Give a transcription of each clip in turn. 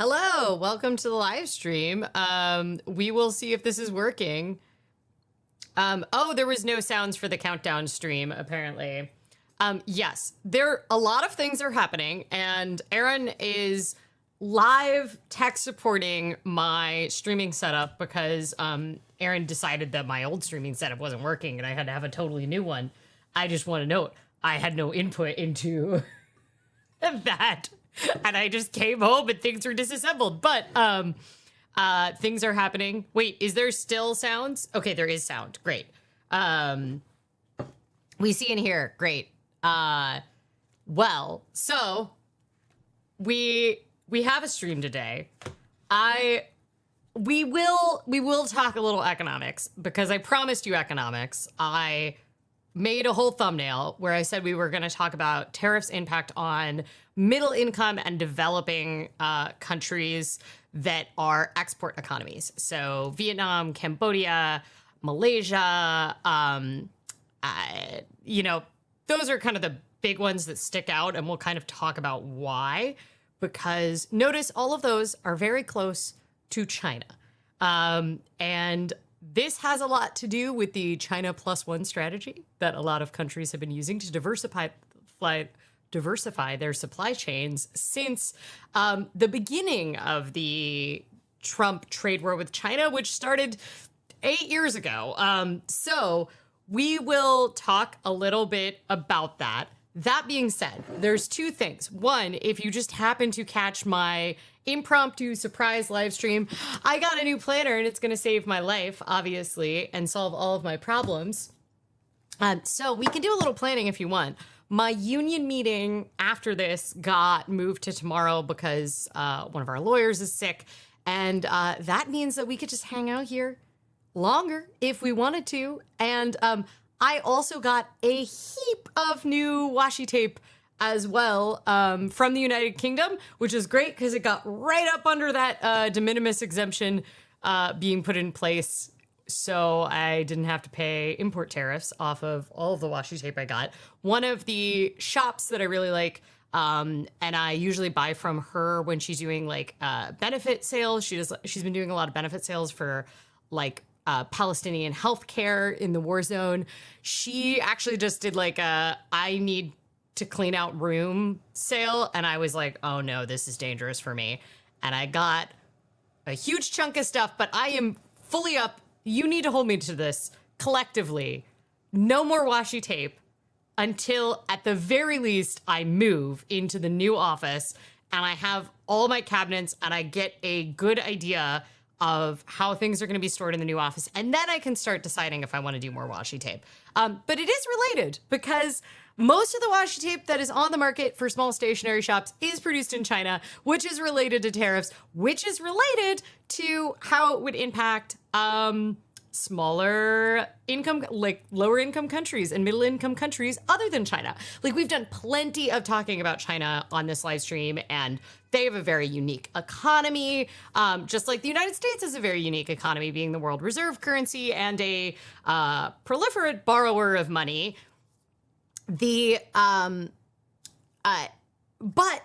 Hello, welcome to the live stream. We will see if this is working. Oh, there was no sounds for the countdown stream, apparently. Yes, a lot of things are happening, and Aaron is live tech supporting my streaming setup because Aaron decided that my old streaming setup wasn't working and I had to have a totally new one. I just want to note, I had no input into that. And I just came home and things were disassembled. But things are happening. Wait, is there still sounds? Okay, there is sound. Great. We see and hear. Great. Well, so we have a stream today. We will talk a little economics because I promised you economics. I made a whole thumbnail where I said we were going to talk about tariffs' impact on middle income and developing countries that are export economies. So Vietnam, Cambodia, Malaysia, those are kind of the big ones that stick out, and we'll kind of talk about why. Because notice all of those are very close to China. And this has a lot to do with the China plus one strategy that a lot of countries have been using to diversify their supply chains since the beginning of the Trump trade war with China, which started 8 years ago. So we will talk a little bit about that. That being said, there's two things. One, if you just happen to catch my impromptu surprise live stream, I got a new planner and it's going to save my life, obviously, and solve all of my problems. So we can do a little planning if you want. My union meeting after this got moved to tomorrow because one of our lawyers is sick. And that means that we could just hang out here longer if we wanted to. And I also got a heap of new washi tape as well from the United Kingdom, which is great because it got right up under that de minimis exemption being put in place. So I didn't have to pay import tariffs off of all of the washi tape I got. One of the shops that I really like, and I usually buy from her when she's doing like benefit sales. She's been doing a lot of benefit sales for like Palestinian healthcare in the war zone. She actually just did like I need to clean out room sale. And I was like, oh no, this is dangerous for me. And I got a huge chunk of stuff, but I am fully up. You need to hold me to this collectively. No more washi tape until at the very least I move into the new office and I have all my cabinets and I get a good idea of how things are going to be stored in the new office. And then I can start deciding if I want to do more washi tape. But it is related because most of the washi tape that is on the market for small stationery shops is produced in China, which is related to tariffs, which is related to how it would impact smaller income, like lower income countries and middle income countries other than China. Like we've done plenty of talking about China on this live stream, and they have a very unique economy, just like the United States has a very unique economy, being the world reserve currency and a proliferate borrower of money. But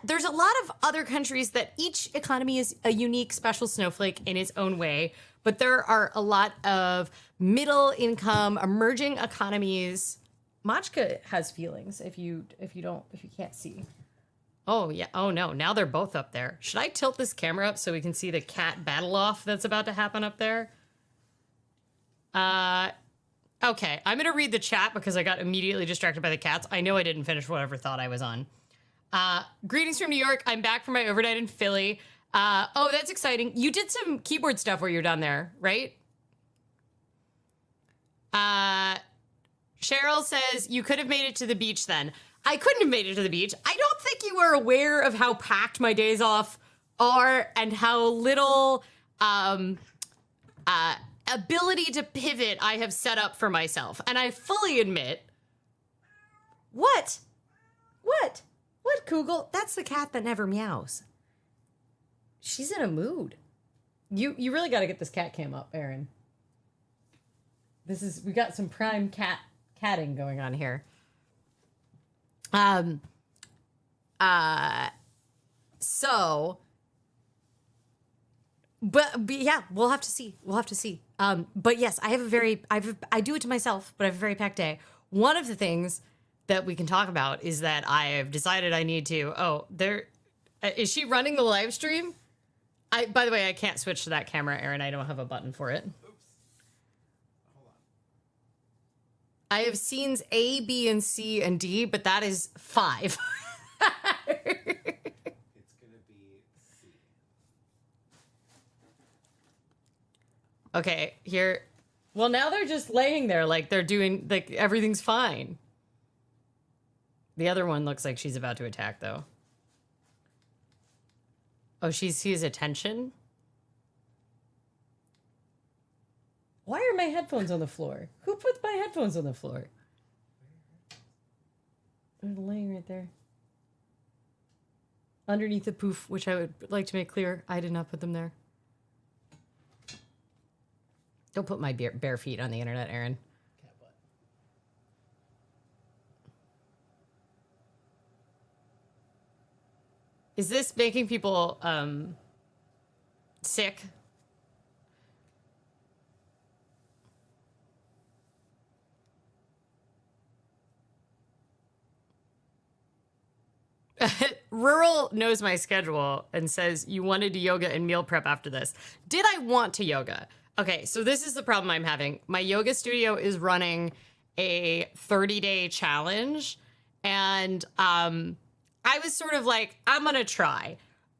there's a lot of other countries that each economy is a unique special snowflake in its own way. But there are a lot of middle income emerging economies. Machka has feelings if you can't see. Oh yeah. Oh no. Now they're both up there. Should I tilt this camera up so we can see the cat battle off that's about to happen up there? Okay. I'm going to read the chat because I got immediately distracted by the cats. I know I didn't finish whatever thought I was on. Greetings from New York. I'm back from my overnight in Philly. Oh, that's exciting. You did some keyboard stuff while you're down there, right? Cheryl says you could have made it to the beach then. I couldn't have made it to the beach. I don't think you were aware of how packed my days off are and how little ability to pivot I have set up for myself. And I fully admit... What? What, Kugel? That's the cat that never meows. She's in a mood. You really got to get this cat cam up, Aaron. We got some prime catting going on here. So but yeah, we'll have to see. We'll have to see. But yes, I do it to myself, but I have a very packed day. One of the things that we can talk about is that I have decided I need to. Oh, there is she running the live stream? By the way, I can't switch to that camera, Aaron. I don't have a button for it. Oops. Hold on. I have scenes A, B, and C, and D, but that is 5. It's gonna be C. Okay, here. Well, now they're just laying there like they're doing, like everything's fine. The other one looks like she's about to attack, though. Oh, she sees attention? Why are my headphones on the floor? Who put my headphones on the floor? They're laying right there. Underneath the poof, which I would like to make clear, I did not put them there. Don't put my bare feet on the internet, Aaron. Cat butt. Is this making people sick? Rural knows my schedule and says you wanted to yoga and meal prep after this. Did I want to yoga? Okay, so this is the problem I'm having. My yoga studio is running a 30-day challenge, and I was sort of like, I'm gonna try.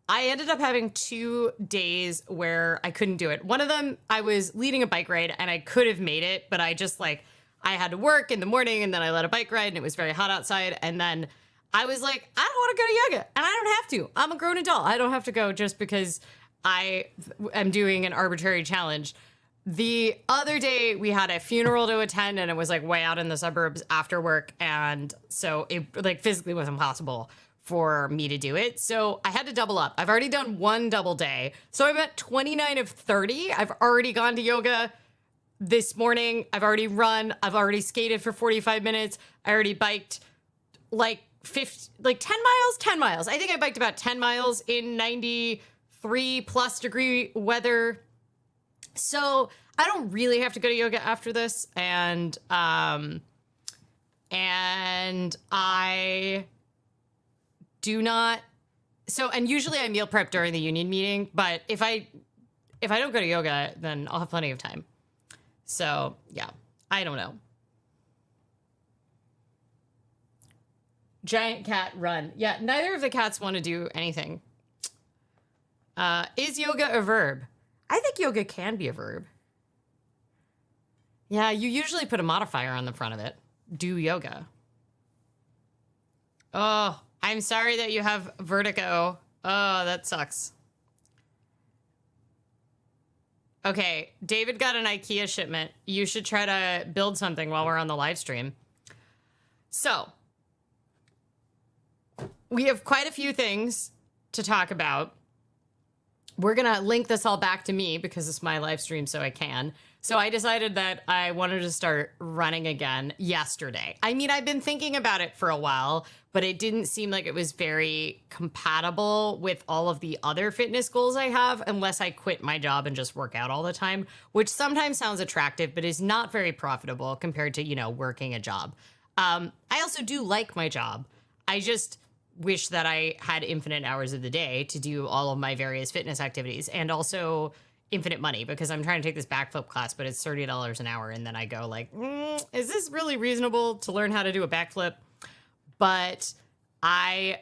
I ended up having 2 days where I couldn't do it. One of them, I was leading a bike ride and I could have made it, but I just I had to work in the morning and then I led a bike ride and it was very hot outside. And then I was like, I don't want to go to yoga and I don't have to. I'm a grown adult. I don't have to go just because I am doing an arbitrary challenge. The other day we had a funeral to attend and it was like way out in the suburbs after work. And so it physically was impossible for me to do it. So I had to double up. I've already done 1 double day. So I'm at 29 of 30. I've already gone to yoga this morning. I've already run. I've already skated for 45 minutes. I already biked 10 miles. I think I biked about 10 miles in 93 plus degree weather. So I don't really have to go to yoga after this. And I do not. So, and usually I meal prep during the union meeting, but if I don't go to yoga, then I'll have plenty of time. So yeah, I don't know. Giant cat run. Yeah, neither of the cats want to do anything. Is yoga a verb? I think yoga can be a verb. Yeah, you usually put a modifier on the front of it. Do yoga. Oh, I'm sorry that you have vertigo. Oh, that sucks. Okay, David got an IKEA shipment. You should try to build something while we're on the live stream. So, we have quite a few things to talk about. We're going to link this all back to me because it's my live stream, so I can. So I decided that I wanted to start running again yesterday. I mean, I've been thinking about it for a while, but it didn't seem like it was very compatible with all of the other fitness goals I have unless I quit my job and just work out all the time, which sometimes sounds attractive, but is not very profitable compared to, working a job. I also do like my job. I just wish that I had infinite hours of the day to do all of my various fitness activities and also infinite money because I'm trying to take this backflip class, but it's $30 an hour. And then I go like, is this really reasonable to learn how to do a backflip? But I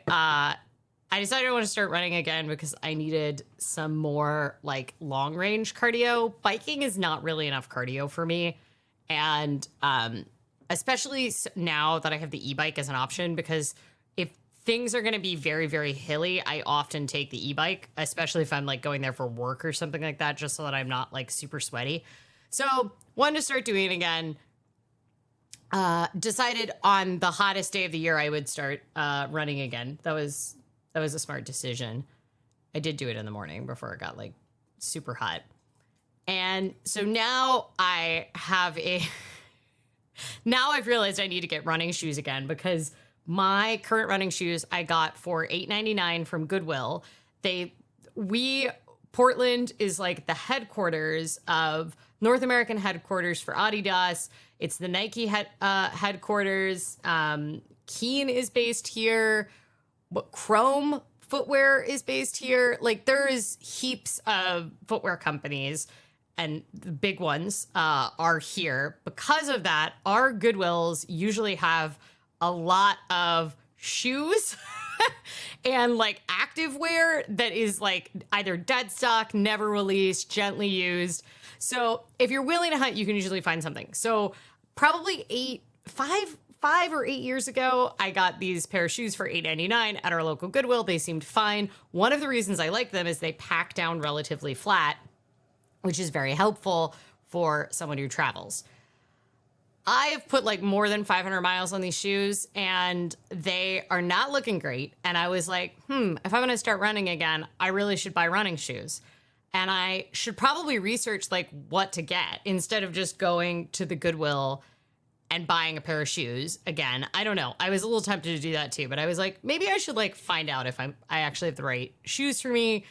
decided I want to start running again because I needed some more long range cardio. Biking is not really enough cardio for me. And especially now that I have the e-bike as an option, because if things are going to be very, very hilly, I often take the e-bike, especially if I'm going there for work or something like that, just so that I'm not super sweaty. So wanted to start doing it again. Decided on the hottest day of the year I would start running again. That was a smart decision. I did do it in the morning before it got super hot. And so now I've realized I need to get running shoes again because my current running shoes I got for $8.99 from Goodwill. We Portland is like the headquarters of North American headquarters for Adidas. It's the Nike headquarters. Keen is based here. But Chrome footwear is based here. Like there is heaps of footwear companies, and the big ones are here. Because of that, our Goodwills usually have a lot of shoes and like activewear that is like either dead stock, never released, gently used. So if you're willing to hunt, you can usually find something. So probably 5 or 8 years ago, I got these pair of shoes for $8.99 at our local Goodwill. They seemed fine. One of the reasons I like them is they pack down relatively flat, which is very helpful for someone who travels. I have put like more than 500 miles on these shoes and they are not looking great. And I was like, if I'm going to start running again, I really should buy running shoes. And I should probably research like what to get instead of just going to the Goodwill and buying a pair of shoes again. I don't know. I was a little tempted to do that too, but I was like, maybe I should like find out if I actually have the right shoes for me.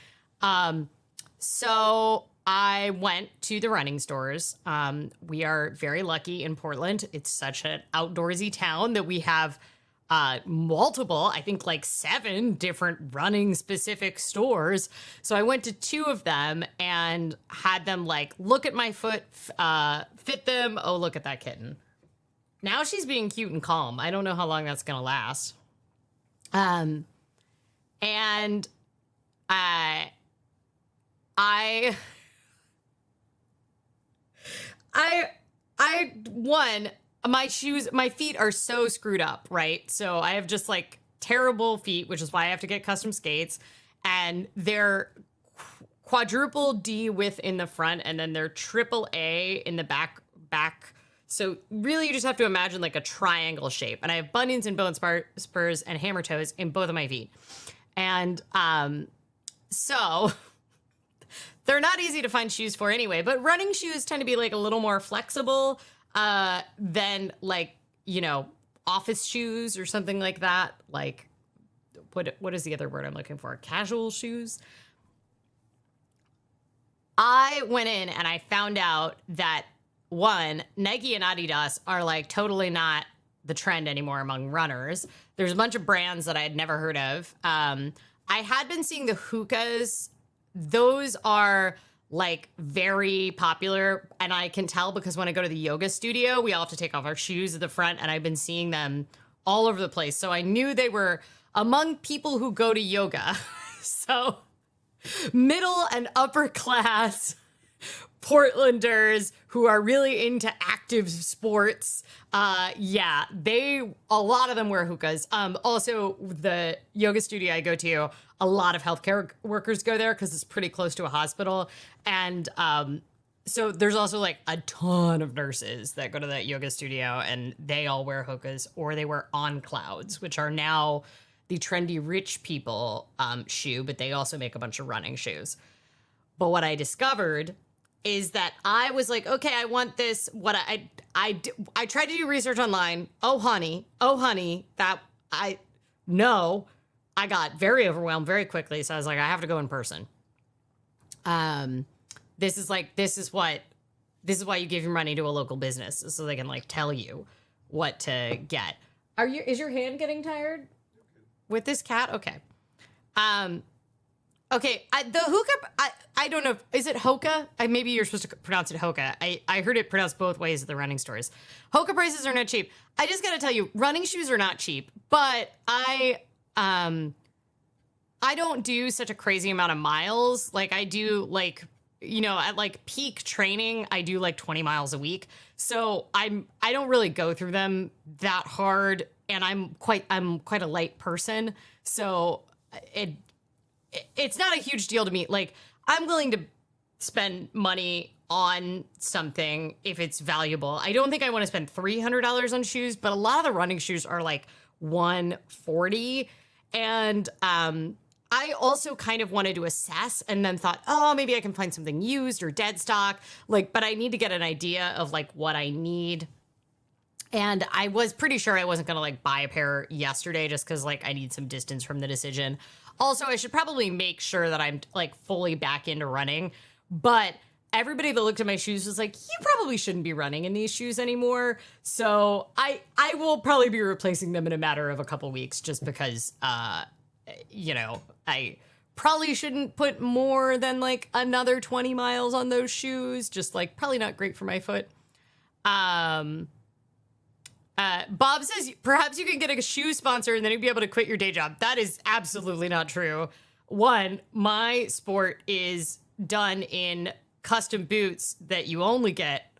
So I went to the running stores. We are very lucky in Portland. It's such an outdoorsy town that we have multiple, I think like 7 different running specific stores. So I went to 2 of them and had them like look at my foot, fit them. Oh, look at that kitten. Now she's being cute and calm. I don't know how long that's going to last. And I one, my shoes, my feet are so screwed up, right? So I have just like terrible feet, which is why I have to get custom skates. And they're quadruple D width in the front, and then they're triple A in the back. So really you just have to imagine like a triangle shape. And I have bunions and bone spurs and hammer toes in both of my feet. And so they're not easy to find shoes for anyway, but running shoes tend to be like a little more flexible than like, you know, office shoes or something like that. Like what is the other word I'm looking for? Casual shoes. I went in and I found out that one, Nike and Adidas are like totally not the trend anymore among runners. There's a bunch of brands that I had never heard of. I had been seeing the Hokas. Those are like very popular, and I can tell because when I go to the yoga studio, we all have to take off our shoes at the front, and I've been seeing them all over the place. So I knew they were among people who go to yoga. So middle and upper class Portlanders who are really into active sports. A lot of them wear hookahs. Also, the yoga studio I go to, a lot of healthcare workers go there because it's pretty close to a hospital. And so there's also like a ton of nurses that go to that yoga studio, and they all wear hookahs, or they wear on clouds, which are now the trendy rich people shoe, but they also make a bunch of running shoes. But what I discovered is that I was like, okay, I want this. What I tried to do research online. Oh, honey, that I got very overwhelmed very quickly. So I was like, I have to go in person. This is why you give your money to a local business, so they can like tell you what to get. Is your hand getting tired with this cat? Okay. Okay, the hookah, I don't know. Is it Hoka? Maybe you're supposed to pronounce it Hoka. I heard it pronounced both ways at the running stores. Hoka prices are not cheap. I just got to tell you, running shoes are not cheap. But I don't do such a crazy amount of miles. Like I do, like, you know, at like peak training, I do like 20 miles a week. So I don't really go through them that hard, and I'm quite a light person. So it's not a huge deal to me. Like, I'm willing to spend money on something if it's valuable. I don't think I want to spend $300 on shoes, but a lot of the running shoes are like $140. And I also kind of wanted to assess, and then thought, oh, maybe I can find something used or dead stock. Like, but I need to get an idea of like what I need. And I was pretty sure I wasn't going to like buy a pair yesterday just because like I need some distance from the decision. Also, I should probably make sure that I'm like fully back into running. But everybody that looked at my shoes was like, you probably shouldn't be running in these shoes anymore. So I will probably be replacing them in a matter of a couple weeks just because, I probably shouldn't put more than like another 20 miles on those shoes. Just like probably not great for my foot. Bob says perhaps you can get a shoe sponsor and then you'd be able to quit your day job. That is absolutely not true. One, my sport is done in custom boots that you only get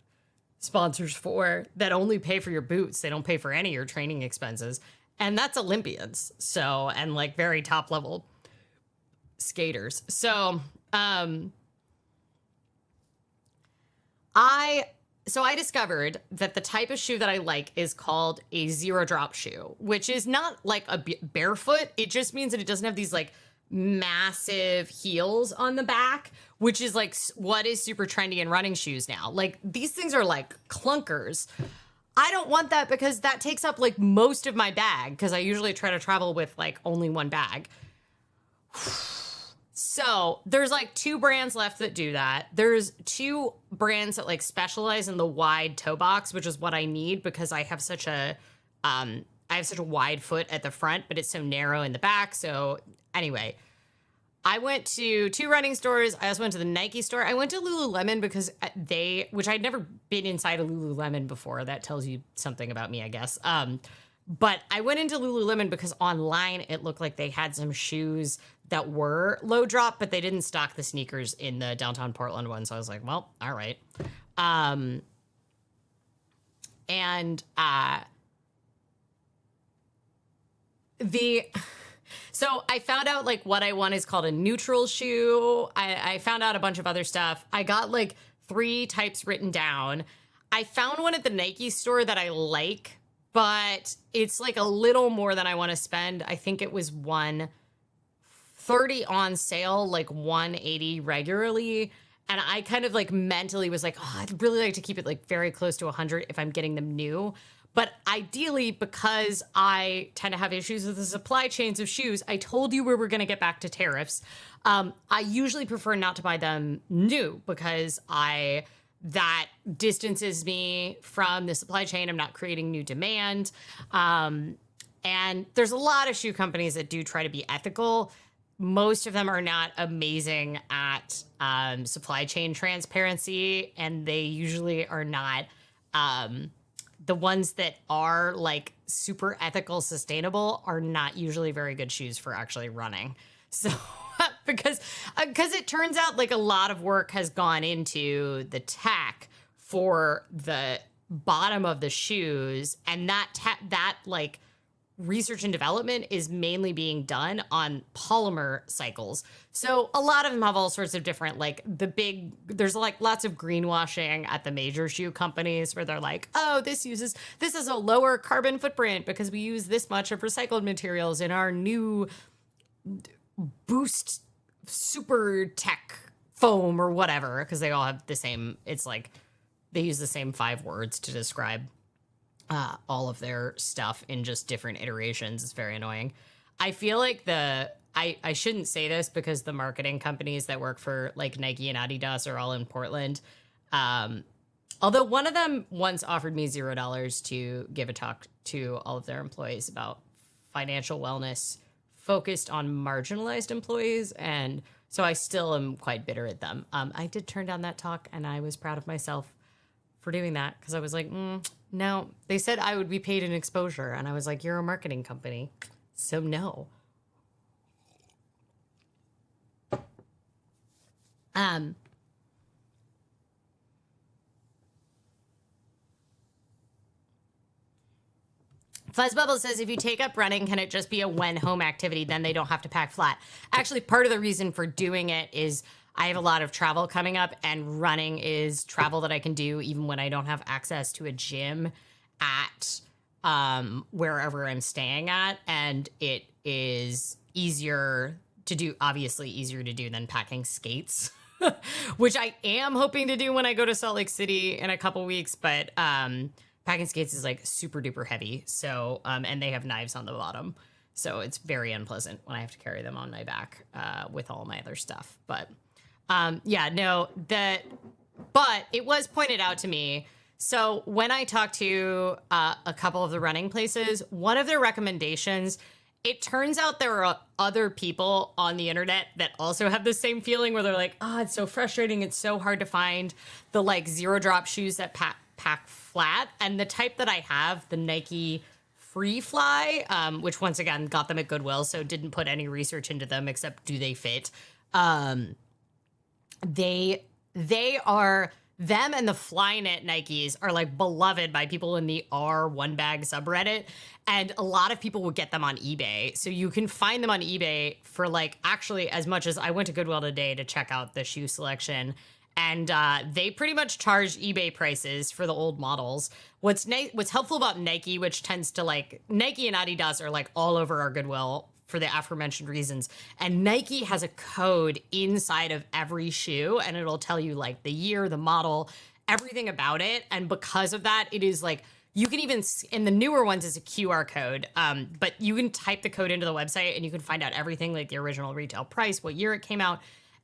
sponsors for that only pay for your boots. They don't pay for any of your training expenses. And that's Olympians. So, and like very top level skaters. So, I discovered that the type of shoe that I like is called a zero drop shoe, which is not like a barefoot. It just means that it doesn't have these like massive heels on the back, which is like what is super trendy in running shoes now. Like these things are like clunkers. I don't want that because that takes up like most of my bag because I usually try to travel with like only one bag. So there's like 2 brands left that do that. There's 2 brands that like specialize in the wide toe box, which is what I need because I have such a wide foot at the front, but it's so narrow in the back. So anyway, I went to 2 running stores. I also went to the Nike store. I went to Lululemon because which I'd never been inside a Lululemon before. That tells you something about me, I guess. But I went into Lululemon because online it looked like they had some shoes that were low drop, but they didn't stock the sneakers in the downtown Portland one. So I was like, well, all right. So I found out like what I want is called a neutral shoe. I found out a bunch of other stuff. I got like 3 types written down. I found one at the Nike store that I like, but it's like a little more than I want to spend. I think it was $130 on sale, like $180 regularly. And I kind of like mentally was like, oh, I'd really like to keep it like very close to $100 if I'm getting them new. But ideally, because I tend to have issues with the supply chains of shoes, I told you we were going to get back to tariffs. I usually prefer not to buy them new because that distances me from the supply chain. I'm not creating new demand. And there's a lot of shoe companies that do try to be ethical. Most of them are not amazing at supply chain transparency, and they usually are not the ones that are like super ethical, sustainable are not usually very good shoes for actually running. So because it turns out like a lot of work has gone into the tech for the bottom of the shoes, and that like research and development is mainly being done on polymer cycles. So a lot of them have all sorts of different, like there's like lots of greenwashing at the major shoe companies where they're like, oh, this is a lower carbon footprint because we use this much of recycled materials in our new Boost super tech foam or whatever, because they all have the same, it's like they use the same 5 words to describe all of their stuff in just different iterations. It's very annoying. I feel like I shouldn't say this because the marketing companies that work for like Nike and Adidas are all in Portland. Although one of them once offered me $0 to give a talk to all of their employees about financial wellness focused on marginalized employees. And so I still am quite bitter at them. I did turn down that talk and I was proud of myself for doing that because I was like, no, they said I would be paid in exposure. And I was like, you're a marketing company, so no. Fuzzbubble says, if you take up running, can it just be a when home activity? Then they don't have to pack flat. Actually, part of the reason for doing it is I have a lot of travel coming up, and running is travel that I can do even when I don't have access to a gym at wherever I'm staying at. And it is easier to do, obviously easier to do than packing skates, which I am hoping to do when I go to Salt Lake City in a couple weeks. But packing skates is like super duper heavy. So, and they have knives on the bottom. So it's very unpleasant when I have to carry them on my back with all my other stuff. But but it was pointed out to me. So when I talked to a couple of the running places, one of their recommendations, it turns out there are other people on the internet that also have the same feeling where they're like, it's so frustrating. It's so hard to find the like zero drop shoes that pack flat. And the type that I have, the Nike Free Fly, which once again got them at Goodwill, so didn't put any research into them except do they fit. They are, them and the Flyknit Nikes are like beloved by people in the R1 bag subreddit. And a lot of people would get them on eBay. So you can find them on eBay for like actually as much as I went to Goodwill today to check out the shoe selection. And they pretty much charge eBay prices for the old models. What's helpful about Nike, which tends to like, Nike and Adidas are like all over our Goodwill for the aforementioned reasons. And Nike has a code inside of every shoe, and it'll tell you like the year, the model, everything about it. And because of that, it is like, you can even, in the newer ones, it's a QR code, but you can type the code into the website and you can find out everything like the original retail price, what year it came out.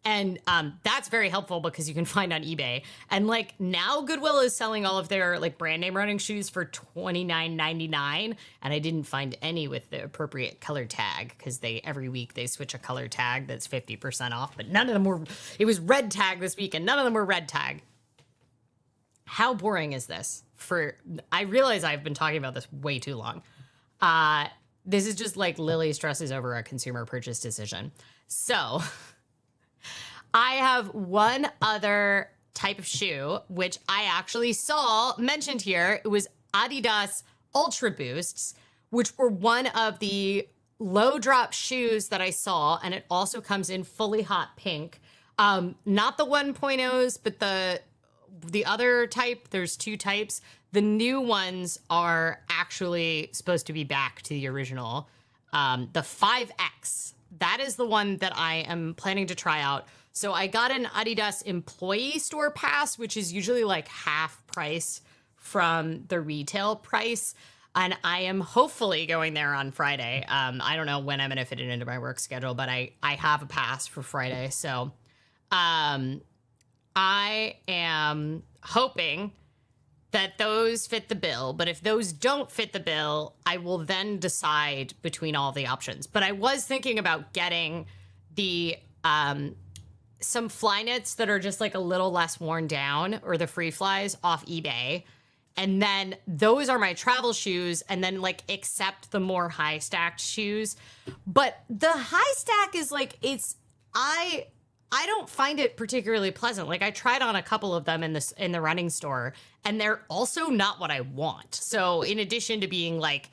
And that's very helpful because you can find on eBay. And like now Goodwill is selling all of their like brand name running shoes for $29.99. And I didn't find any with the appropriate color tag because every week they switch a color tag that's 50% off. But none of them were, it was red tag this week and none of them were red tag. How boring is this? I realize I've been talking about this way too long. This is just like Lily stresses over a consumer purchase decision. So I have one other type of shoe, which I actually saw mentioned here. It was Adidas Ultra Boosts, which were one of the low drop shoes that I saw. And it also comes in fully hot pink. Not the 1.0s, but the other type. There's two types. The new ones are actually supposed to be back to the original. The 5X, that is the one that I am planning to try out. So I got an Adidas employee store pass, which is usually like half price from the retail price. And I am hopefully going there on Friday. I don't know when I'm going to fit it into my work schedule, but I have a pass for Friday. So I am hoping that those fit the bill. But if those don't fit the bill, I will then decide between all the options. But I was thinking about getting the some Flyknits that are just like a little less worn down, or the Free Flies off eBay. And then those are my travel shoes, and then like accept the more high stacked shoes. But the high stack is like, I don't find it particularly pleasant. Like I tried on a couple of them in the running store, and they're also not what I want. So in addition to being like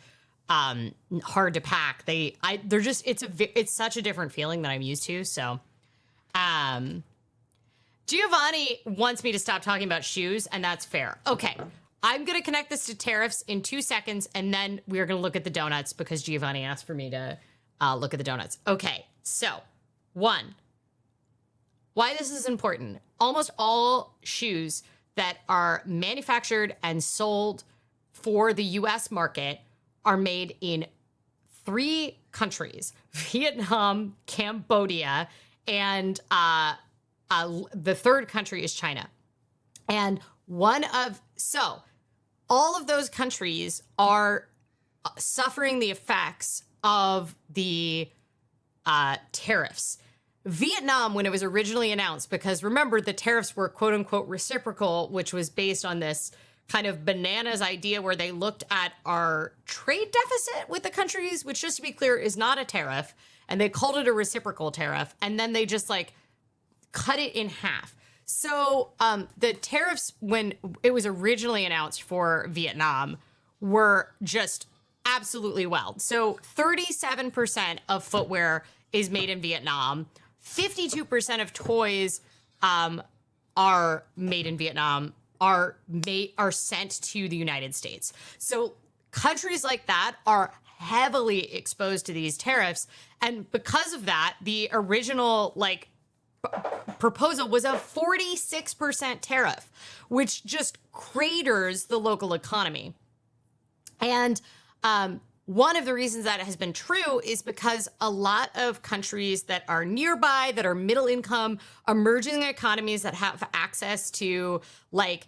hard to pack, it's such a different feeling that I'm used to. So Giovanni wants me to stop talking about shoes, and that's fair. Okay, I'm going to connect this to tariffs in 2 seconds, and then we're going to look at the donuts because Giovanni asked for me to look at the donuts. Okay, so 1, why this is important. Almost all shoes that are manufactured and sold for the US market are made in 3 countries: Vietnam, Cambodia, and the third country is China. And all of those countries are suffering the effects of the tariffs. Vietnam, when it was originally announced, because remember, the tariffs were quote unquote reciprocal, which was based on this kind of bananas idea where they looked at our trade deficit with the countries, which, just to be clear, is not a tariff. And they called it a reciprocal tariff. And then they just like cut it in half. So the tariffs, when it was originally announced for Vietnam, were just absolutely wild. So 37% of footwear is made in Vietnam. 52% of toys are made in Vietnam, are sent to the United States. So countries like that are heavily exposed to these tariffs. And because of that, the original proposal was a 46% tariff, which just craters the local economy. And one of the reasons that has been true is because a lot of countries that are nearby, that are middle income, emerging economies that have access to like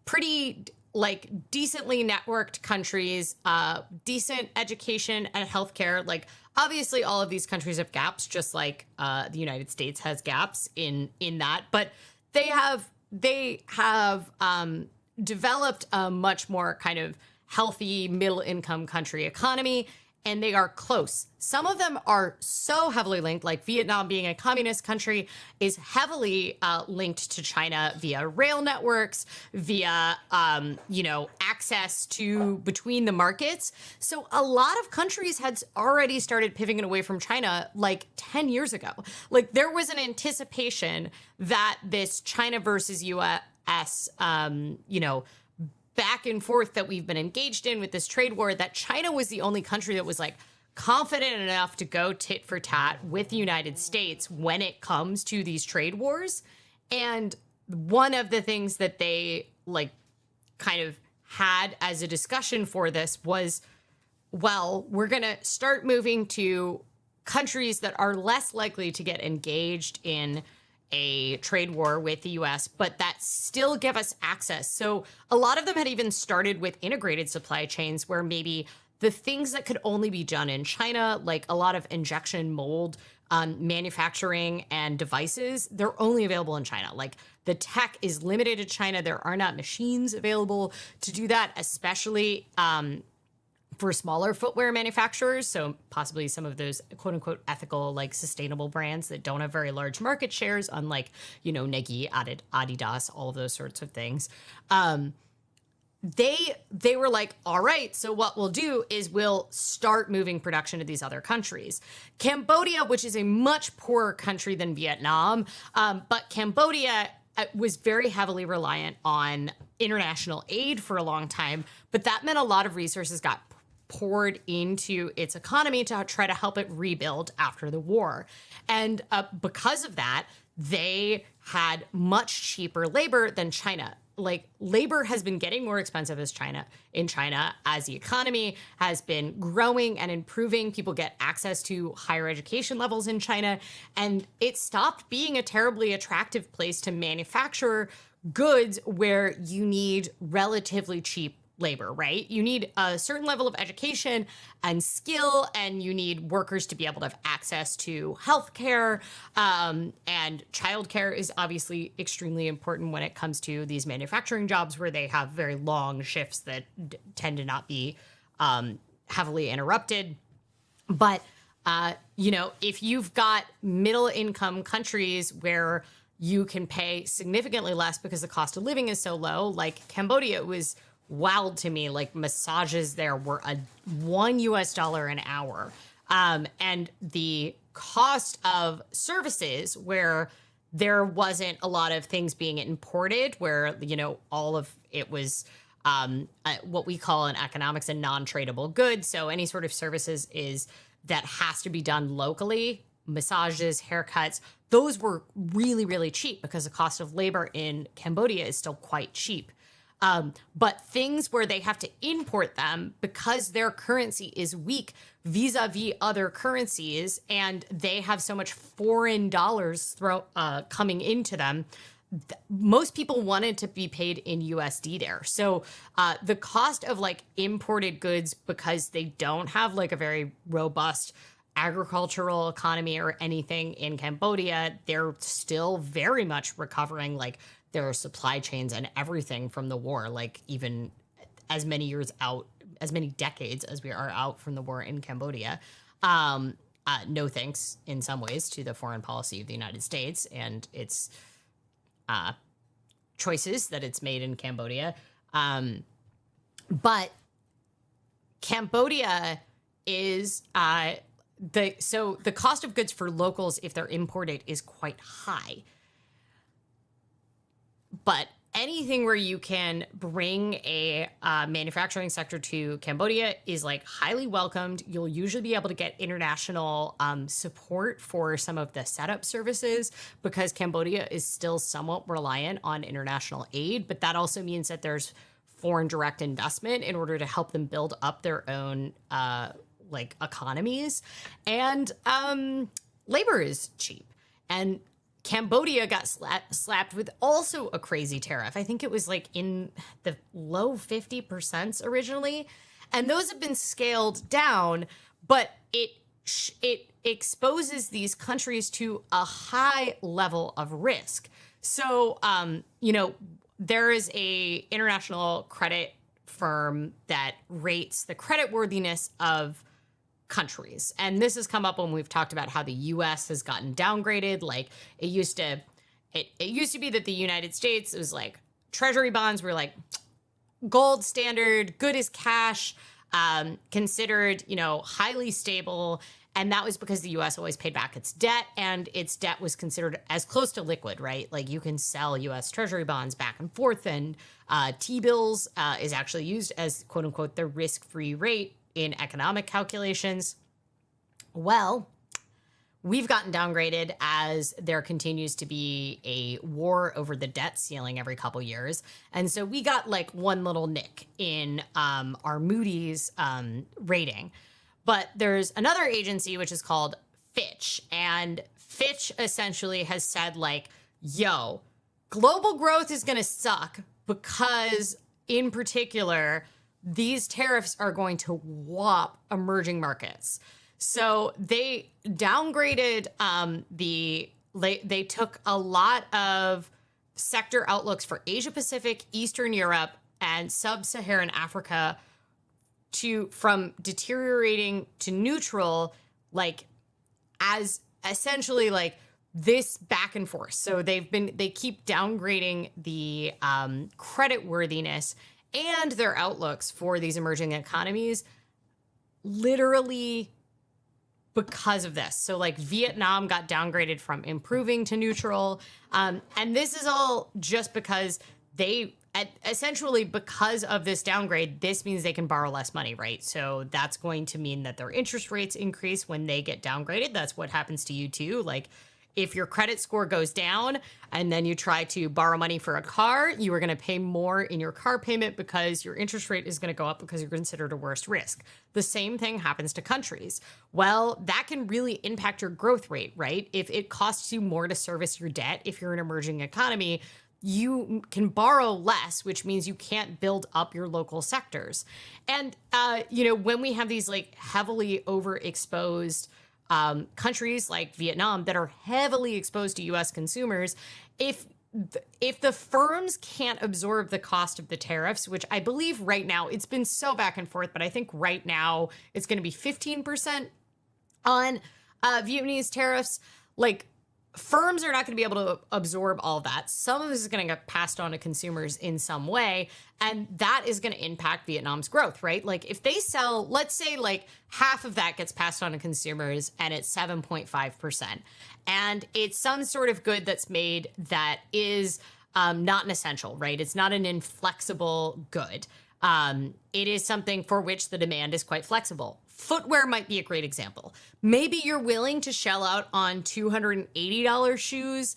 pretty like decently networked countries, decent education and healthcare. Like obviously all of these countries have gaps, just like the United States has gaps in that, but they have developed a much more kind of healthy middle income country economy, and they are close. Some of them are so heavily linked, like Vietnam being a communist country is heavily linked to China via rail networks, via, access to between the markets. So a lot of countries had already started pivoting away from China like 10 years ago. Like there was an anticipation that this China versus US, back and forth that we've been engaged in with this trade war, that China was the only country that was like confident enough to go tit for tat with the United States when it comes to these trade wars. And one of the things that they like kind of had as a discussion for this was, well, we're going to start moving to countries that are less likely to get engaged in a trade war with the US, but that still give us access. So a lot of them had even started with integrated supply chains where maybe the things that could only be done in China, like a lot of injection mold manufacturing and devices, they're only available in China. Like the tech is limited to China. There are not machines available to do that, especially for smaller footwear manufacturers. So possibly some of those quote unquote ethical, like sustainable brands that don't have very large market shares, unlike, Nike, Adidas, all of those sorts of things. They were like, all right, so what we'll do is we'll start moving production to these other countries. Cambodia, which is a much poorer country than Vietnam, but Cambodia was very heavily reliant on international aid for a long time, but that meant a lot of resources got poured into its economy to try to help it rebuild after the war. And because of that, they had much cheaper labor than China. Like labor has been getting more expensive in China as the economy has been growing and improving. People get access to higher education levels in China, and it stopped being a terribly attractive place to manufacture goods where you need relatively cheap labor, right? You need a certain level of education and skill, and you need workers to be able to have access to healthcare. And childcare is obviously extremely important when it comes to these manufacturing jobs where they have very long shifts that tend to not be heavily interrupted. But, if you've got middle income countries where you can pay significantly less because the cost of living is so low, like Cambodia, was wild to me. Like massages there were $1 an hour. And the cost of services where there wasn't a lot of things being imported, where, all of it was what we call in economics a non-tradable good. So any sort of services that has to be done locally, massages, haircuts, those were really, really cheap because the cost of labor in Cambodia is still quite cheap. But things where they have to import them because their currency is weak vis-a-vis other currencies, and they have so much foreign dollars coming into them, most people wanted to be paid in USD there. So the cost of like imported goods, because they don't have like a very robust agricultural economy or anything in Cambodia, they're still very much recovering like their supply chains and everything from the war, like even as many decades as we are out from the war in Cambodia. No thanks in some ways to the foreign policy of the United States and its choices that it's made in Cambodia. But Cambodia is the cost of goods for locals, if they're imported, is quite high. But anything where you can bring a manufacturing sector to Cambodia is like highly welcomed. You'll usually be able to get international support for some of the setup services because Cambodia is still somewhat reliant on international aid. But that also means that there's foreign direct investment in order to help them build up their own economies. And labor is cheap. And Cambodia got slapped with also a crazy tariff. I think it was like in the low 50% originally. And those have been scaled down, but it exposes these countries to a high level of risk. So, there is a international credit firm that rates the creditworthiness of countries. And this has come up when we've talked about how the US has gotten downgraded. Like it used to be that the United States, it was like treasury bonds were like gold standard, good as cash, considered, highly stable. And that was because the US always paid back its debt, and its debt was considered as close to liquid, right? Like you can sell US treasury bonds back and forth, and T-bills is actually used as quote unquote the risk-free rate in economic calculations. Well, we've gotten downgraded as there continues to be a war over the debt ceiling every couple years. And so we got like one little nick in our Moody's rating. But there's another agency which is called Fitch. And Fitch essentially has said like, yo, global growth is going to suck because in particular, these tariffs are going to whop emerging markets. So they downgraded they took a lot of sector outlooks for Asia Pacific, Eastern Europe, and Sub-Saharan Africa from deteriorating to neutral, like as essentially like this back and forth. So they keep downgrading the credit worthiness and their outlooks for these emerging economies literally because of this. So like Vietnam got downgraded from improving to neutral. And this is all just because essentially because of this downgrade, this means they can borrow less money, right? So that's going to mean that their interest rates increase when they get downgraded. That's what happens to you too. Like if your credit score goes down and then you try to borrow money for a car, you are going to pay more in your car payment because your interest rate is going to go up because you're considered a worse risk. The same thing happens to countries. Well, that can really impact your growth rate, right? If it costs you more to service your debt, if you're an emerging economy, you can borrow less, which means you can't build up your local sectors. And, when we have these like heavily overexposed countries like Vietnam that are heavily exposed to U.S. consumers, if the firms can't absorb the cost of the tariffs, which I believe right now, it's been so back and forth, but I think right now it's going to be 15% on Vietnamese tariffs, like firms are not going to be able to absorb all of that. Some of this is going to get passed on to consumers in some way, and that is going to impact Vietnam's growth, right? Like if they sell, let's say like half of that gets passed on to consumers and it's 7.5%, and it's some sort of good that's made that is not an essential, right? It's not an inflexible good. It is something for which the demand is quite flexible. Footwear might be a great example. Maybe you're willing to shell out on $280 shoes,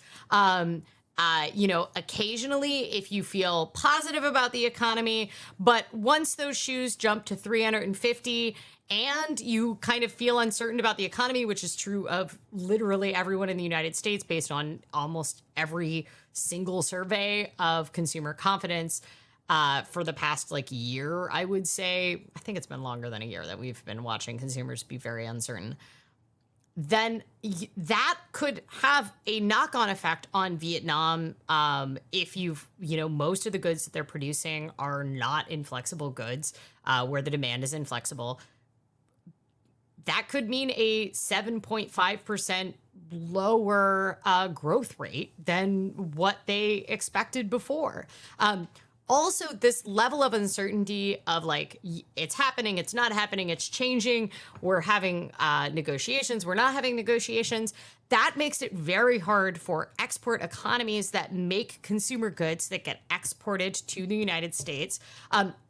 occasionally if you feel positive about the economy. But once those shoes jump to $350 and you kind of feel uncertain about the economy, which is true of literally everyone in the United States based on almost every single survey of consumer confidence, for the past year, I would say, I think it's been longer than a year that we've been watching consumers be very uncertain, then that could have a knock-on effect on Vietnam. If most of the goods that they're producing are not inflexible goods, where the demand is inflexible, that could mean a 7.5% lower growth rate than what they expected before. Also, this level of uncertainty of it's happening, it's not happening, it's changing, we're having negotiations, we're not having negotiations, that makes it very hard for export economies that make consumer goods that get exported to the United States.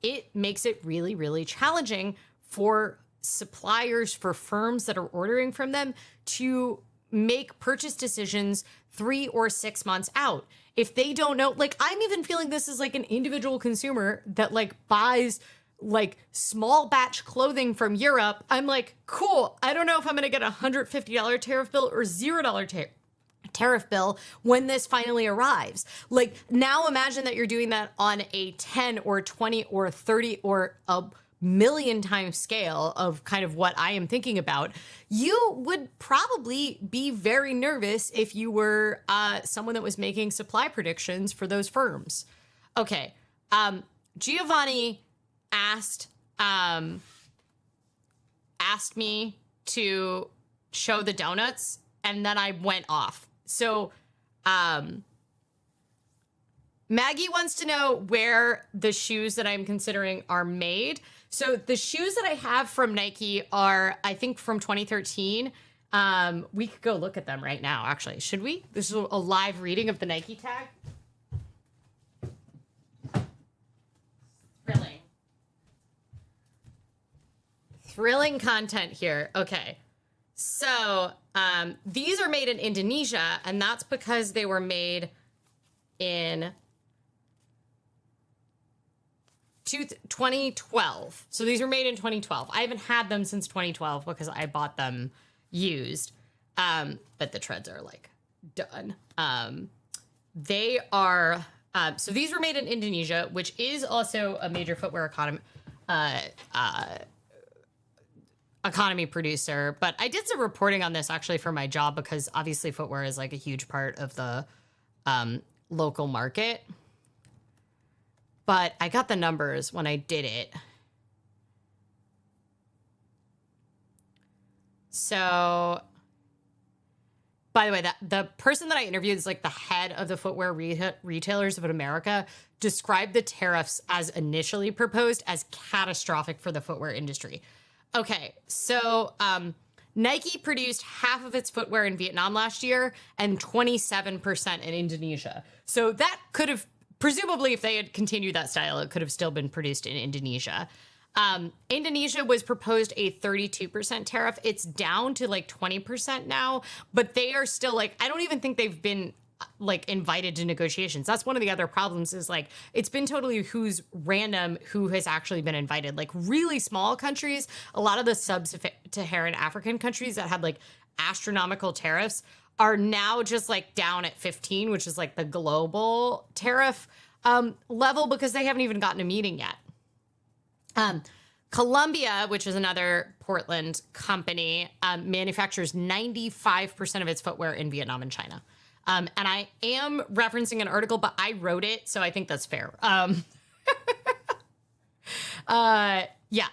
It makes it really, really challenging for suppliers, for firms that are ordering from them to make purchase decisions 3 or 6 months out. If they don't know, like, I'm even feeling this is like an individual consumer that like buys like small batch clothing from Europe. I'm like, cool. I don't know if I'm going to get a $150 tariff bill or $0 tariff bill when this finally arrives. Like, now imagine that you're doing that on a 10 or 20 or 30 or a million times scale of kind of what I am thinking about. You would probably be very nervous if you were someone that was making supply predictions for those firms. Okay. Giovanni asked me to show the donuts, and then I went off. So Maggie wants to know where the shoes that I'm considering are made. So the shoes that I have from Nike are, I think, from 2013. We could go look at them right now, actually. Should we? This is a live reading of the Nike tag. Thrilling content here. Okay. So these are made in Indonesia, and that's because they were made in 2012. So these were made in 2012. I haven't had them since 2012 because I bought them used. But the treads are like done. They are, so these were made in Indonesia, which is also a major footwear economy producer. But I did some reporting on this actually for my job because obviously footwear is like a huge part of the local market. But I got the numbers when I did it. So, by the way, the person that I interviewed is like the head of the footwear retailers of America, described the tariffs as initially proposed as catastrophic for the footwear industry. Okay, so Nike produced half of its footwear in Vietnam last year and 27% in Indonesia. So that could have, presumably, if they had continued that style, it could have still been produced in Indonesia. Indonesia was proposed a 32% tariff. It's down to like 20% now, but they are still like, I don't even think they've been like invited to negotiations. That's one of the other problems is like, it's been totally who's random who has actually been invited. Like really small countries, a lot of the sub-Saharan African countries that had like astronomical tariffs are now just like down at 15, which is like the global tariff level because they haven't even gotten a meeting yet. Columbia, which is another Portland company, manufactures 95% of its footwear in Vietnam and China. And I am referencing an article, but I wrote it, so I think that's fair. Yeah,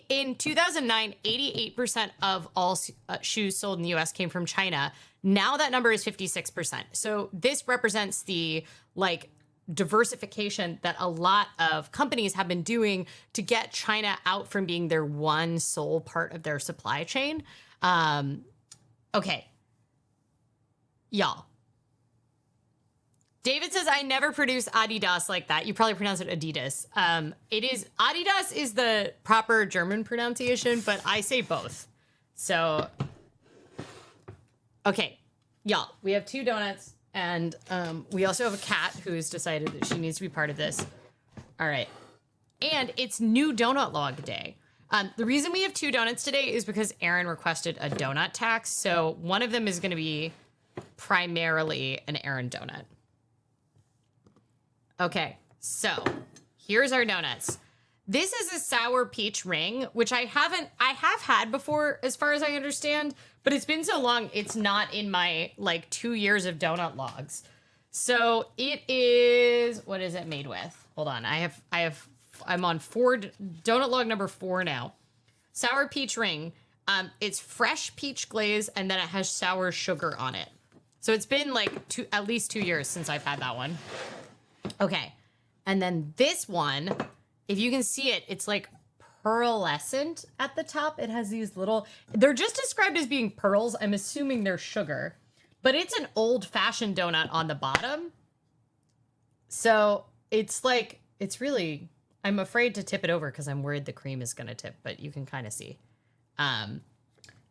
in 2009, 88% of all shoes sold in the U.S. came from China. Now that number is 56%. So this represents the like diversification that a lot of companies have been doing to get China out from being their one sole part of their supply chain. Okay. Y'all. David says, I never produce Adidas like that. You probably pronounce it Adidas. Adidas is the proper German pronunciation, but I say both. So, okay. Y'all, we have 2 donuts. And we also have a cat who's decided that she needs to be part of this. All right. And it's new donut log day. The reason we have 2 donuts today is because Aaron requested a donut tax. So one of them is going to be primarily an Aaron donut. Okay. So here's our donuts. This is a sour peach ring, which I have had before, as far as I understand, but it's been so long, it's not in my like 2 years of donut logs. So it is, what is it made with? Hold on, I'm on donut log number 4 now. Sour peach ring. It's fresh peach glaze, and then it has sour sugar on it. So it's been like at least 2 years since I've had that one. Okay, and then this one, if you can see it, it's like pearlescent at the top. It has these little, they're just described as being pearls. I'm assuming they're sugar, but it's an old-fashioned donut on the bottom. So it's like, it's really, I'm afraid to tip it over because I'm worried the cream is going to tip, but you can kind of see. And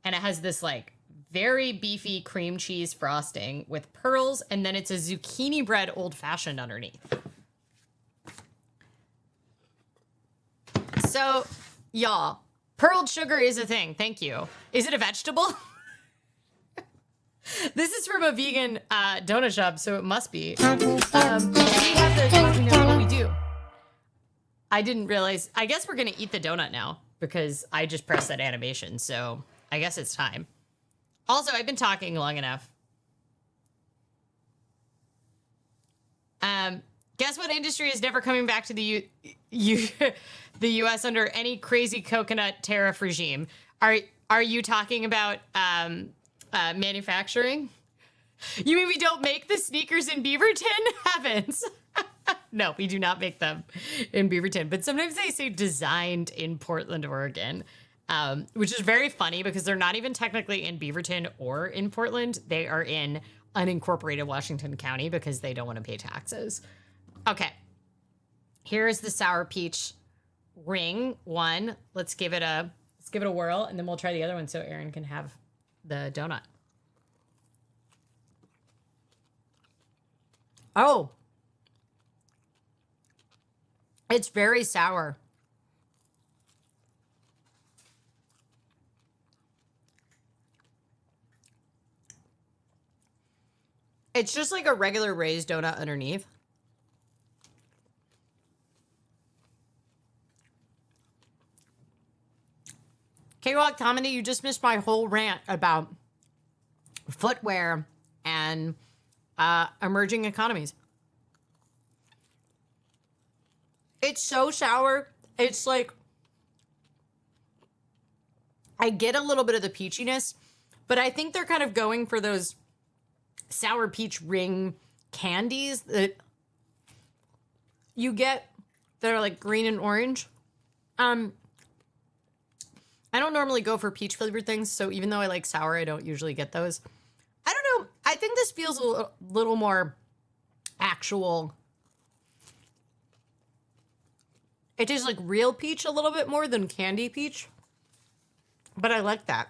it has this like very beefy cream cheese frosting with pearls, and then it's a zucchini bread old-fashioned underneath. So, y'all, pearled sugar is a thing. Thank you. Is it a vegetable? This is from a vegan donut shop, so it must be. We have the, what we do. I didn't realize. I guess we're going to eat the donut now because I just pressed that animation, so I guess it's time. Also, I've been talking long enough. Guess what industry is never coming back to the the U.S. under any crazy coconut tariff regime? Are you talking about manufacturing? You mean we don't make the sneakers in Beaverton? Heavens. No, we do not make them in Beaverton. But sometimes they say designed in Portland, Oregon, which is very funny because they're not even technically in Beaverton or in Portland. They are in unincorporated Washington County because they don't want to pay taxes. Okay. Here's the sour peach ring one. Let's give it a whirl, and then we'll try the other one so Aaron can have the donut. Oh. It's very sour. It's just like a regular raised donut underneath. K-Rock Comedy, you just missed my whole rant about footwear and emerging economies. It's so sour. It's like, I get a little bit of the peachiness, but I think they're kind of going for those sour peach ring candies that you get that are like green and orange. I don't normally go for peach flavored things, so even though I like sour, I don't usually get those. I don't know. I think this feels a little more actual. It tastes like real peach a little bit more than candy peach. But I like that.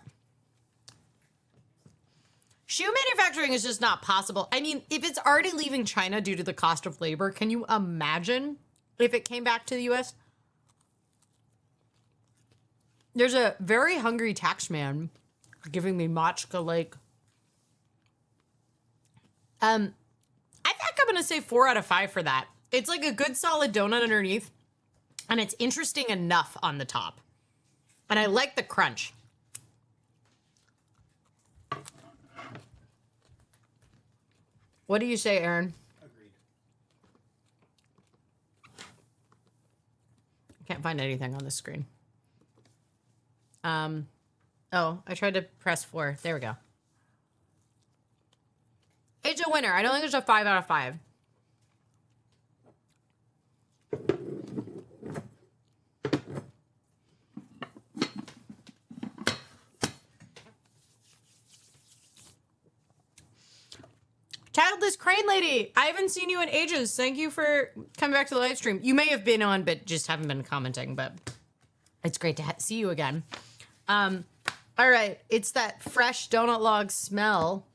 Shoe manufacturing is just not possible. I mean, if it's already leaving China due to the cost of labor, can you imagine if it came back to the US? There's a very hungry tax man giving me matcha like. I think I'm going to say 4 out of 5 for that. It's like a good solid donut underneath. And it's interesting enough on the top. And I like the crunch. What do you say, Aaron? Agreed. Can't find anything on the screen. Oh, I tried to press 4. There we go. It's a winner. I don't think it's a 5 out of 5. Childless Crane Lady, I haven't seen you in ages. Thank you for coming back to the live stream. You may have been on, but just haven't been commenting, but it's great to see you again. All right, it's that fresh donut log smell.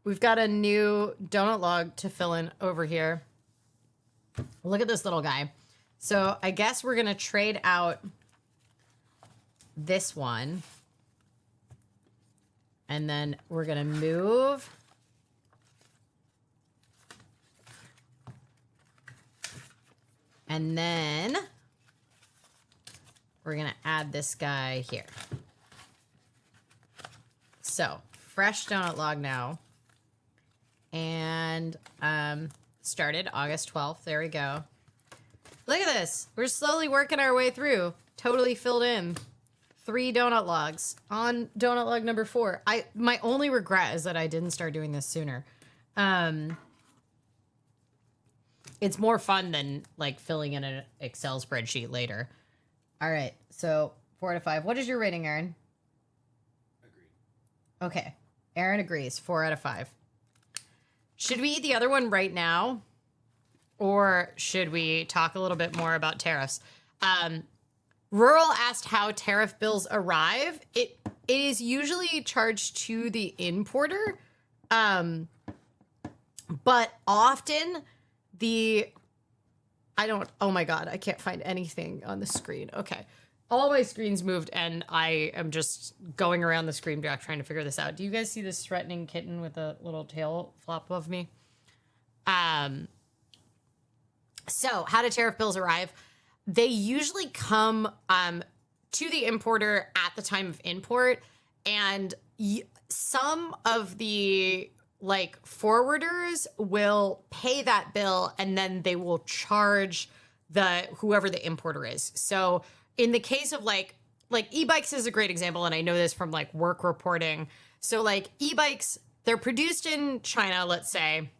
We've got a new donut log to fill in over here. Look at this little guy. So I guess we're going to trade out this one. And then we're going to move. And then we're going to add this guy here. So fresh donut log now. And started August 12th. There we go. Look at this. We're slowly working our way through. Totally filled in. 3 donut logs on donut log number 4. My only regret is that I didn't start doing this sooner. It's more fun than like filling in an Excel spreadsheet later. All right. So 4 out of 5. What is your rating, Aaron? Agreed. Okay. Aaron agrees. 4 out of 5. Should we eat the other one right now? Or should we talk a little bit more about tariffs? Rural asked how tariff bills arrive. It it is usually charged to the importer. But often oh my God, I can't find anything on the screen. Okay. All my screens moved and I am just going around the screen trying to figure this out. Do you guys see this threatening kitten with a little tail flop above me? So how do tariff bills arrive? They usually come to the importer at the time of import, and some of the like forwarders will pay that bill and then they will charge whoever the importer is. So in the case of like e-bikes is a great example, and I know this from like work reporting. So like e-bikes, they're produced in China, let's say.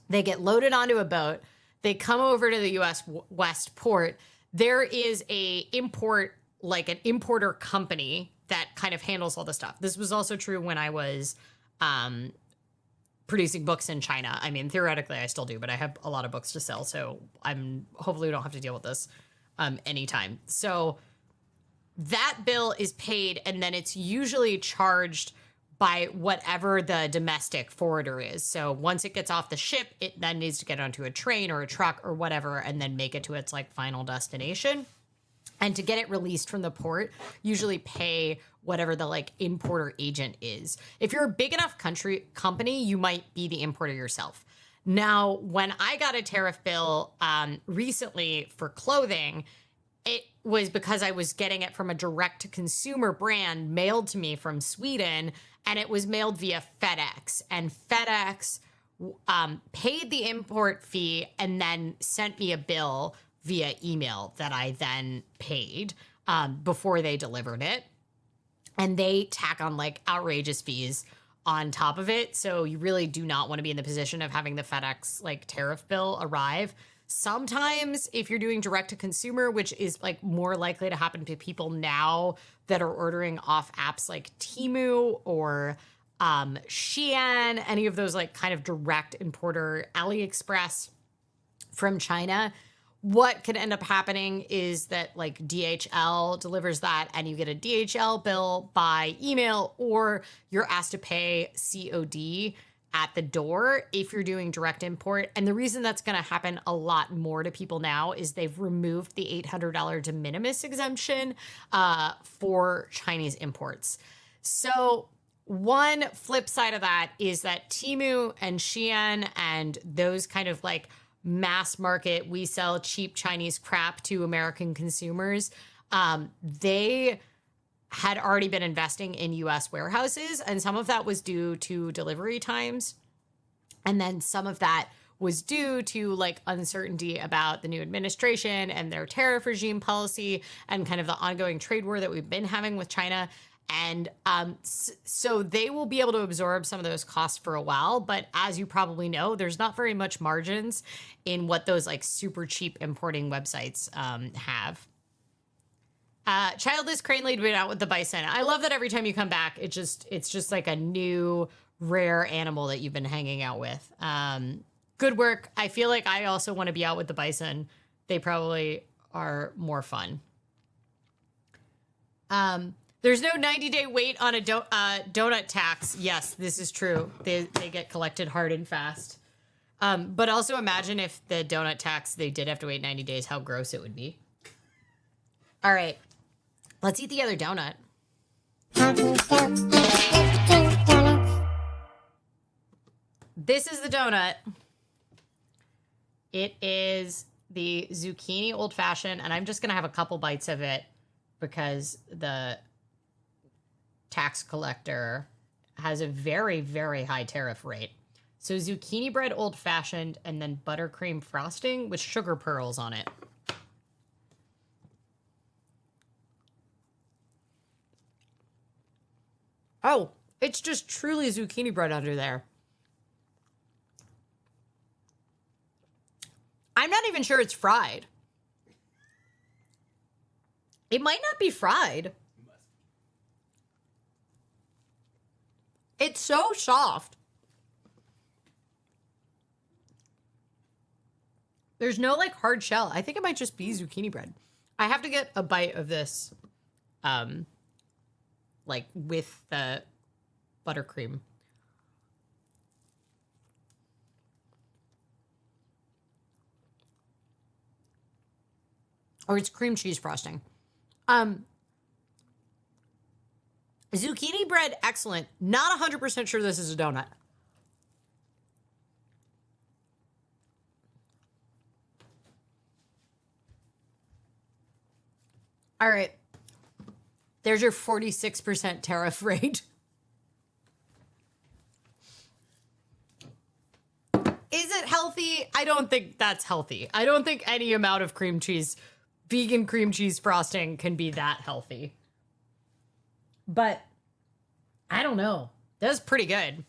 They get loaded onto a boat. They come over to the US West port. There is an importer company that kind of handles all the stuff. This was also true when I was producing books in China. I mean, theoretically, I still do, but I have a lot of books to sell, so hopefully we don't have to deal with this anytime. So that bill is paid, and then it's usually charged by whatever the domestic forwarder is. So once it gets off the ship, it then needs to get onto a train or a truck or whatever, and then make it to its like final destination. And to get it released from the port, usually pay whatever the like importer agent is. If you're a big enough company, you might be the importer yourself. Now, when I got a tariff bill recently for clothing, it was because I was getting it from a direct-to-consumer brand mailed to me from Sweden, and it was mailed via FedEx. And FedEx paid the import fee and then sent me a bill via email that I then paid before they delivered it. And they tack on like outrageous fees on top of it. So you really do not want to be in the position of having the FedEx like tariff bill arrive. Sometimes if you're doing direct to consumer, which is like more likely to happen to people now that are ordering off apps like Temu or Shein, any of those like kind of direct importer, AliExpress from China, what could end up happening is that like DHL delivers that and you get a DHL bill by email, or you're asked to pay COD at the door if you're doing direct import. And the reason that's going to happen a lot more to people now is they've removed the $800 de minimis exemption for Chinese imports. So one flip side of that is that Temu and Shein and those kind of like mass market, we sell cheap Chinese crap to American consumers, they had already been investing in US warehouses, and some of that was due to delivery times. And then some of that was due to like uncertainty about the new administration and their tariff regime policy and kind of the ongoing trade war that we've been having with China. And so they will be able to absorb some of those costs for a while. But as you probably know, there's not very much margins in what those like super cheap importing websites have. Childless crane lead went out with the bison. I love that every time you come back, it's just like a new rare animal that you've been hanging out with. Good work. I feel like I also want to be out with the bison. They probably are more fun. There's no 90-day wait on a donut tax. Yes, this is true. They get collected hard and fast. But also imagine if the donut tax, they did have to wait 90 days, how gross it would be. All right. Let's eat the other donut. This is the donut. It is the zucchini old fashioned, and I'm just going to have a couple bites of it because the tax collector has a very, very high tariff rate. So zucchini bread old fashioned and then buttercream frosting with sugar pearls on it. Oh, it's just truly zucchini bread under there. I'm not even sure it's fried. It might not be fried. It's so soft. There's no like hard shell. I think it might just be zucchini bread. I have to get a bite of this like with the buttercream. Or it's cream cheese frosting. Zucchini bread, excellent. Not 100% sure this is a donut. All right. There's your 46% tariff rate. Is it healthy? I don't think that's healthy. I don't think any amount of cream cheese, vegan cream cheese frosting can be that healthy. But I don't know. That's pretty good.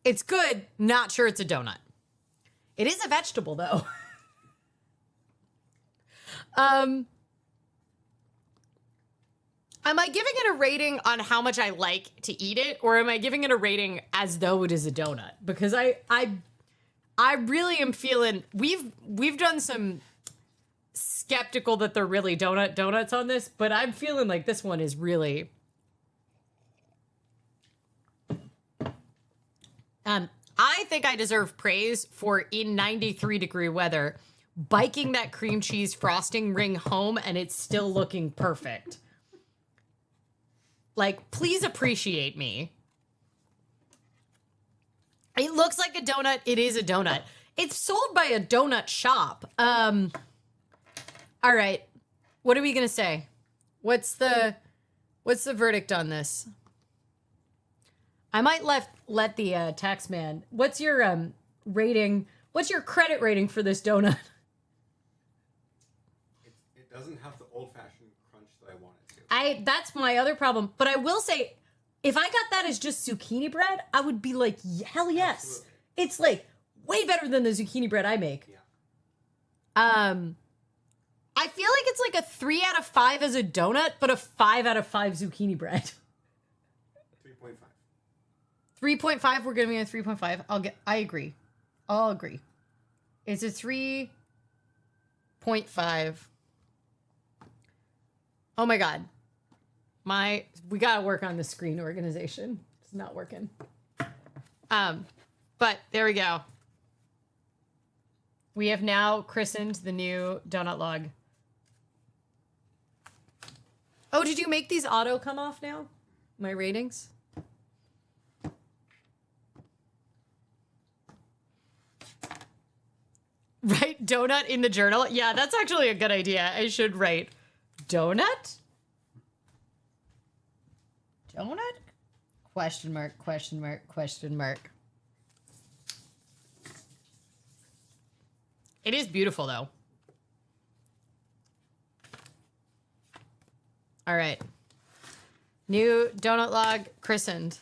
It's good. Not sure it's a donut. It is a vegetable, though. Am I giving it a rating on how much I like to eat it, or am I giving it a rating as though it is a donut? Because I really am feeling we've done some skeptical that they're really donuts on this, but I'm feeling like this one is really. I think I deserve praise for in 93-degree weather biking that cream cheese frosting ring home and it's still looking perfect. Like, please appreciate me. It looks like a donut. It is a donut. It's sold by a donut shop. All right. What are we going to say? What's the verdict on this? I might let the tax man. What's your rating? What's your credit rating for this donut? It doesn't have the old-fashioned crunch that I want it to. That's my other problem. But I will say, if I got that as just zucchini bread, I would be like, hell yes. Absolutely. It's like way better than the zucchini bread I make. Yeah. I feel like it's like a 3 out of 5 as a donut, but a 5 out of 5 zucchini bread. 3.5. 3.5. We're giving it a 3.5. I agree. I'll agree. It's a 3.5. Oh my God. We gotta work on the screen organization. It's not working. But there we go. We have now christened the new donut log. Oh, did you make these auto come off now? My ratings? Write donut in the journal? Yeah, that's actually a good idea. I should write donut? Donut? Question mark, question mark, question mark. It is beautiful, though. All right. New donut log christened.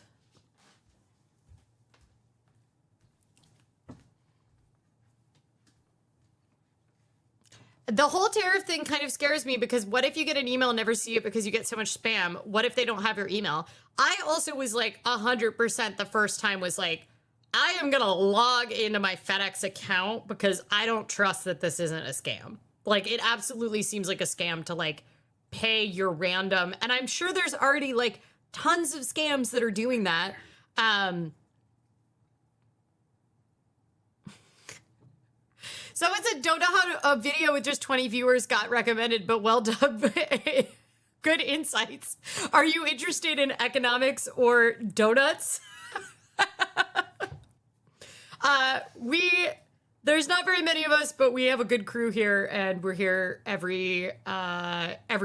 The whole tariff thing kind of scares me because what if you get an email and never see it because you get so much spam? What if they don't have your email? I also was like 100% the first time was like, I am going to log into my FedEx account because I don't trust that this isn't a scam. Like, it absolutely seems like a scam to like pay your random. And I'm sure there's already like tons of scams that are doing that. So it's a don't know how a video with just 20 viewers got recommended, but well done. Good insights. Are you interested in economics or donuts? There's not very many of us, but we have a good crew here and we're here every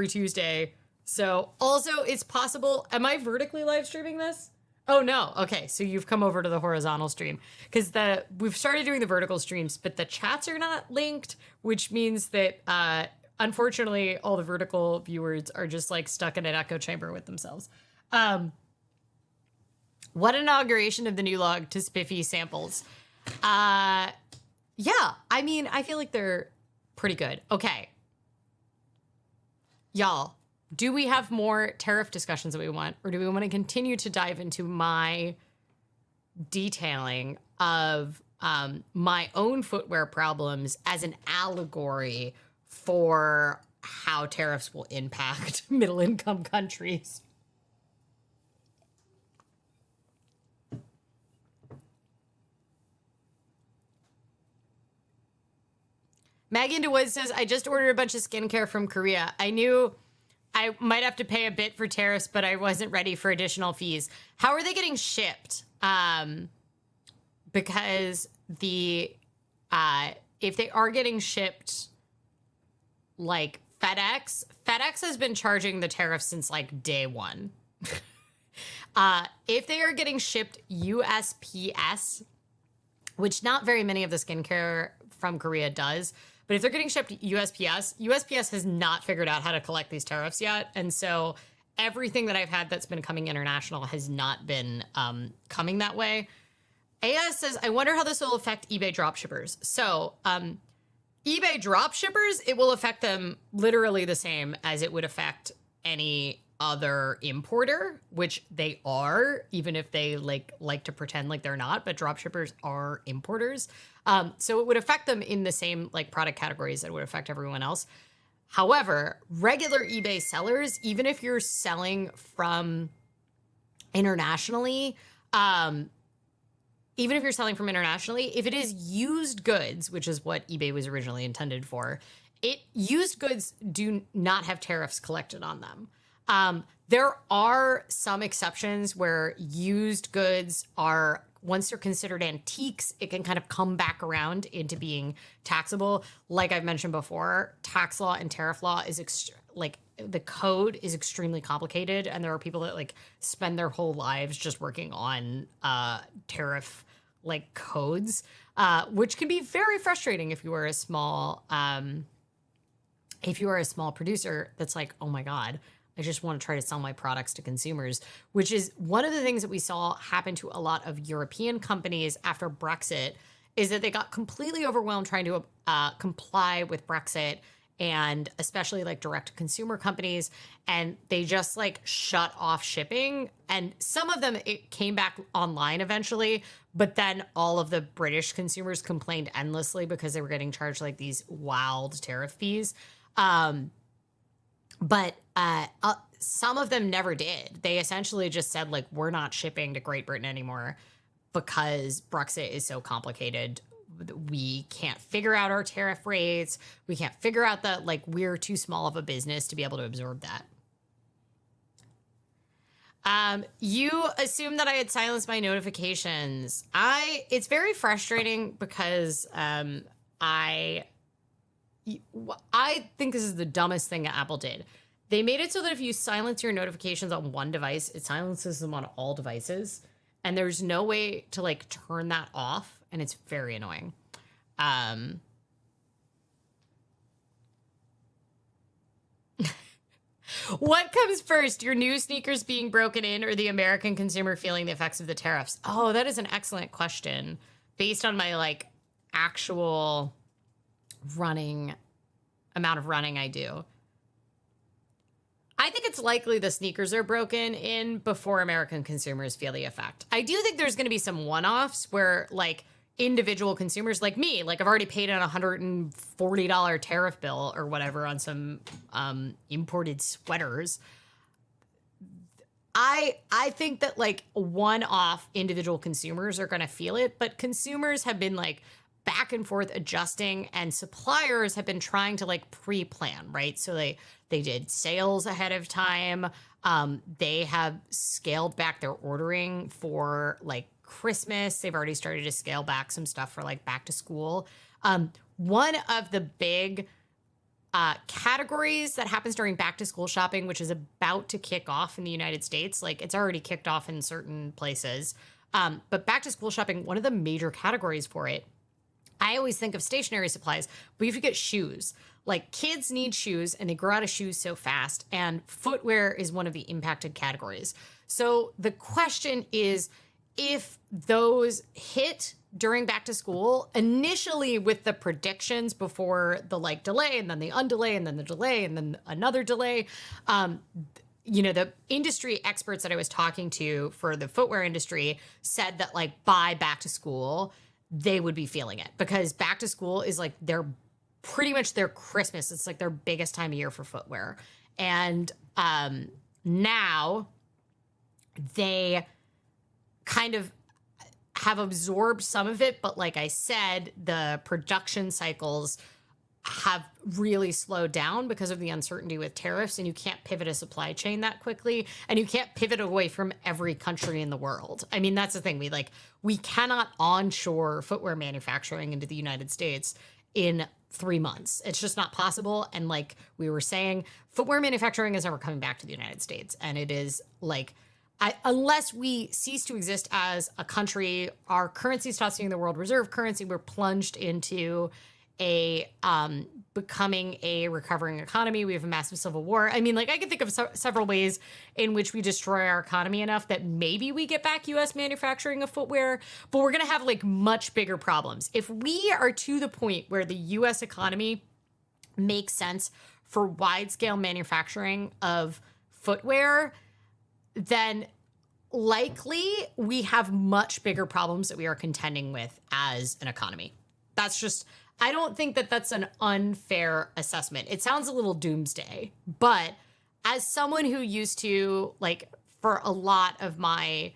Tuesday. So also it's possible, am I vertically live streaming this? Oh no. Okay. So you've come over to the horizontal stream because we've started doing the vertical streams, but the chats are not linked, which means that, unfortunately all the vertical viewers are just like stuck in an echo chamber with themselves. What inauguration of the new log to spiffy samples? Yeah. I mean, I feel like they're pretty good. Okay. Y'all. Do we have more tariff discussions that we want, or do we want to continue to dive into my detailing of my own footwear problems as an allegory for how tariffs will impact middle-income countries? Maggie into Woods says, I just ordered a bunch of skincare from Korea. I knew I might have to pay a bit for tariffs, but I wasn't ready for additional fees. How are they getting shipped? Because if they are getting shipped like FedEx has been charging the tariffs since like day one. If they are getting shipped USPS, which not very many of the skincare from Korea does, but if they're getting shipped USPS has not figured out how to collect these tariffs yet. And so everything that I've had that's been coming international has not been coming that way. AS says, I wonder how this will affect eBay dropshippers. So eBay dropshippers, it will affect them literally the same as it would affect any other importer, which they are, even if they like to pretend like they're not, but dropshippers are importers. So it would affect them in the same like product categories that it would affect everyone else. However, regular eBay sellers, even if you're selling from internationally, if it is used goods, which is what eBay was originally intended for, used goods do not have tariffs collected on them. There are some exceptions where used goods are, once they're considered antiques, it can kind of come back around into being taxable. Like I've mentioned before, tax law and tariff law is the code is extremely complicated, and there are people that like spend their whole lives just working on tariff like codes, which can be very frustrating if you are a small producer that's like, oh my God, I just want to try to sell my products to consumers, which is one of the things that we saw happen to a lot of European companies after Brexit, is that they got completely overwhelmed trying to comply with Brexit, and especially like direct to consumer companies, and they just like shut off shipping. And some of them, it came back online eventually, but then all of the British consumers complained endlessly because they were getting charged like these wild tariff fees. But some of them never did. They essentially just said, like, we're not shipping to Great Britain anymore because Brexit is so complicated. We can't figure out our tariff rates. We can't figure out that, like, we're too small of a business to be able to absorb that. You assumed that I had silenced my notifications. It's very frustrating because I think this is the dumbest thing that Apple did. They made it so that if you silence your notifications on one device, it silences them on all devices. And there's no way to like turn that off. And it's very annoying. What comes first, your new sneakers being broken in or the American consumer feeling the effects of the tariffs? Oh, that is an excellent question. Based on my like actual amount of running I do. I think it's likely the sneakers are broken in before American consumers feel the effect. I do think there's going to be some one-offs where like individual consumers like me, like I've already paid an $140 tariff bill or whatever on some imported sweaters. I think that like one-off individual consumers are going to feel it, but consumers have been like back and forth adjusting, and suppliers have been trying to like pre-plan, right? So they did sales ahead of time. They have scaled back their ordering for like Christmas. They've already started to scale back some stuff for like back to school. One of the big categories that happens during back to school shopping, which is about to kick off in the United States, like it's already kicked off in certain places. But back to school shopping, one of the major categories for it, I always think of stationery supplies, but you forget shoes. Like kids need shoes and they grow out of shoes so fast, and footwear is one of the impacted categories. So the question is, if those hit during back to school, initially with the predictions before the like delay and then the undelay and then the delay and then another delay, the industry experts that I was talking to for the footwear industry said that like by back to school, they would be feeling it, because back to school is like pretty much their Christmas. It's like their biggest time of year for footwear. And now they kind of have absorbed some of it. But like I said, the production cycles have really slowed down because of the uncertainty with tariffs, and you can't pivot a supply chain that quickly, and you can't pivot away from every country in the world. I mean, that's the thing. We cannot onshore footwear manufacturing into the United States in 3 months. It's just not possible. And like we were saying, footwear manufacturing is never coming back to the United States. And it is like, unless we cease to exist as a country, our currency stops being the world reserve currency, we're plunged into a becoming a recovering economy. We have a massive civil war. I mean, like I can think of several ways in which we destroy our economy enough that maybe we get back U.S. manufacturing of footwear, but we're going to have like much bigger problems. If we are to the point where the U.S. economy makes sense for wide-scale manufacturing of footwear, then likely we have much bigger problems that we are contending with as an economy. That's just, I don't think that that's an unfair assessment. It sounds a little doomsday, but as someone who used to, like, for a lot of my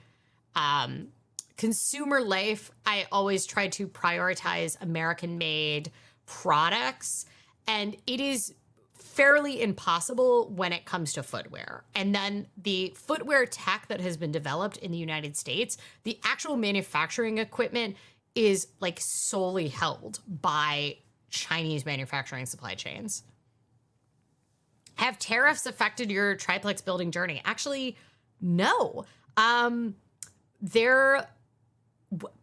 consumer life, I always tried to prioritize American-made products, and it is fairly impossible when it comes to footwear. And then the footwear tech that has been developed in the United States, the actual manufacturing equipment is like solely held by Chinese manufacturing supply chains. Have tariffs affected your triplex building journey? Actually, no. They're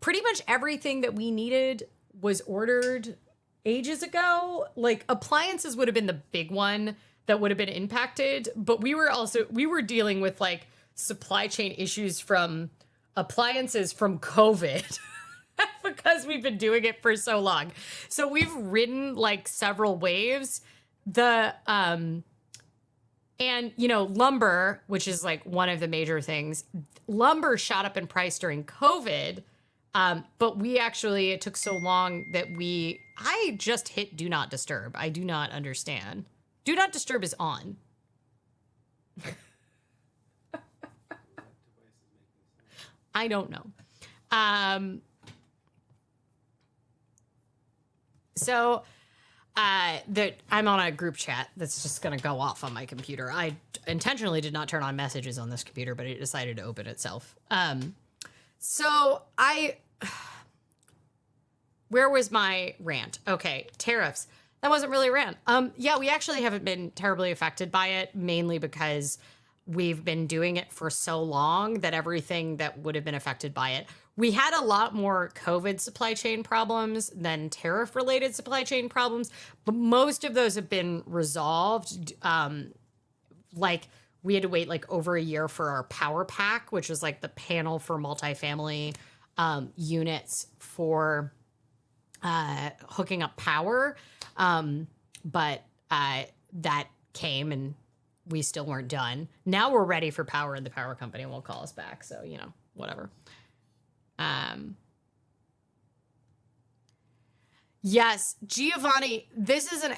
pretty much everything that we needed was ordered ages ago. Like appliances would have been the big one that would have been impacted, but we were dealing with like supply chain issues from appliances from COVID. Because we've been doing it for so long. So we've ridden like several waves. And you know, lumber, which is like one of the major things, lumber shot up in price during COVID. But it took so long that I just hit do not disturb. I do not understand. Do not disturb is on. I don't know. So I'm on a group chat that's just going to go off on my computer. I intentionally did not turn on messages on this computer, but it decided to open itself. Where was my rant? Okay, tariffs. That wasn't really a rant. Yeah, we actually haven't been terribly affected by it, mainly because we've been doing it for so long that everything that would have been affected by it. We had a lot more COVID supply chain problems than tariff-related supply chain problems, but most of those have been resolved. Like we had to wait like over a year for our power pack, which was like the panel for multifamily units for hooking up power. But that came and we still weren't done. Now we're ready for power and the power company won't call us back. So, you know, whatever. Yes, Giovanni, this is an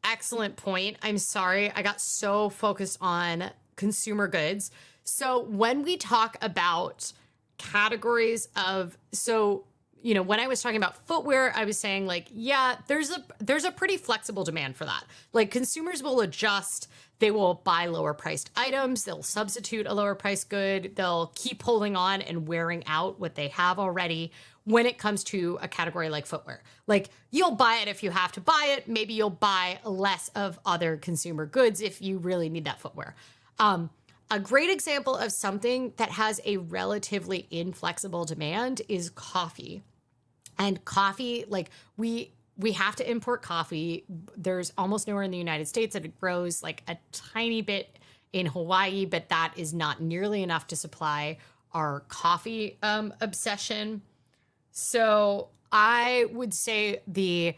excellent point. I'm sorry. I got so focused on consumer goods. So when we talk about categories of, you know, when I was talking about footwear, I was saying like, yeah, there's a pretty flexible demand for that. Like consumers will adjust. They will buy lower priced items. They'll substitute a lower priced good. They'll keep holding on and wearing out what they have already when it comes to a category like footwear. Like you'll buy it if you have to buy it. Maybe you'll buy less of other consumer goods if you really need that footwear. A great example of something that has a relatively inflexible demand is coffee. And coffee, like we have to import coffee. There's almost nowhere in the United States that it grows, like a tiny bit in Hawaii, but that is not nearly enough to supply our coffee obsession. So I would say the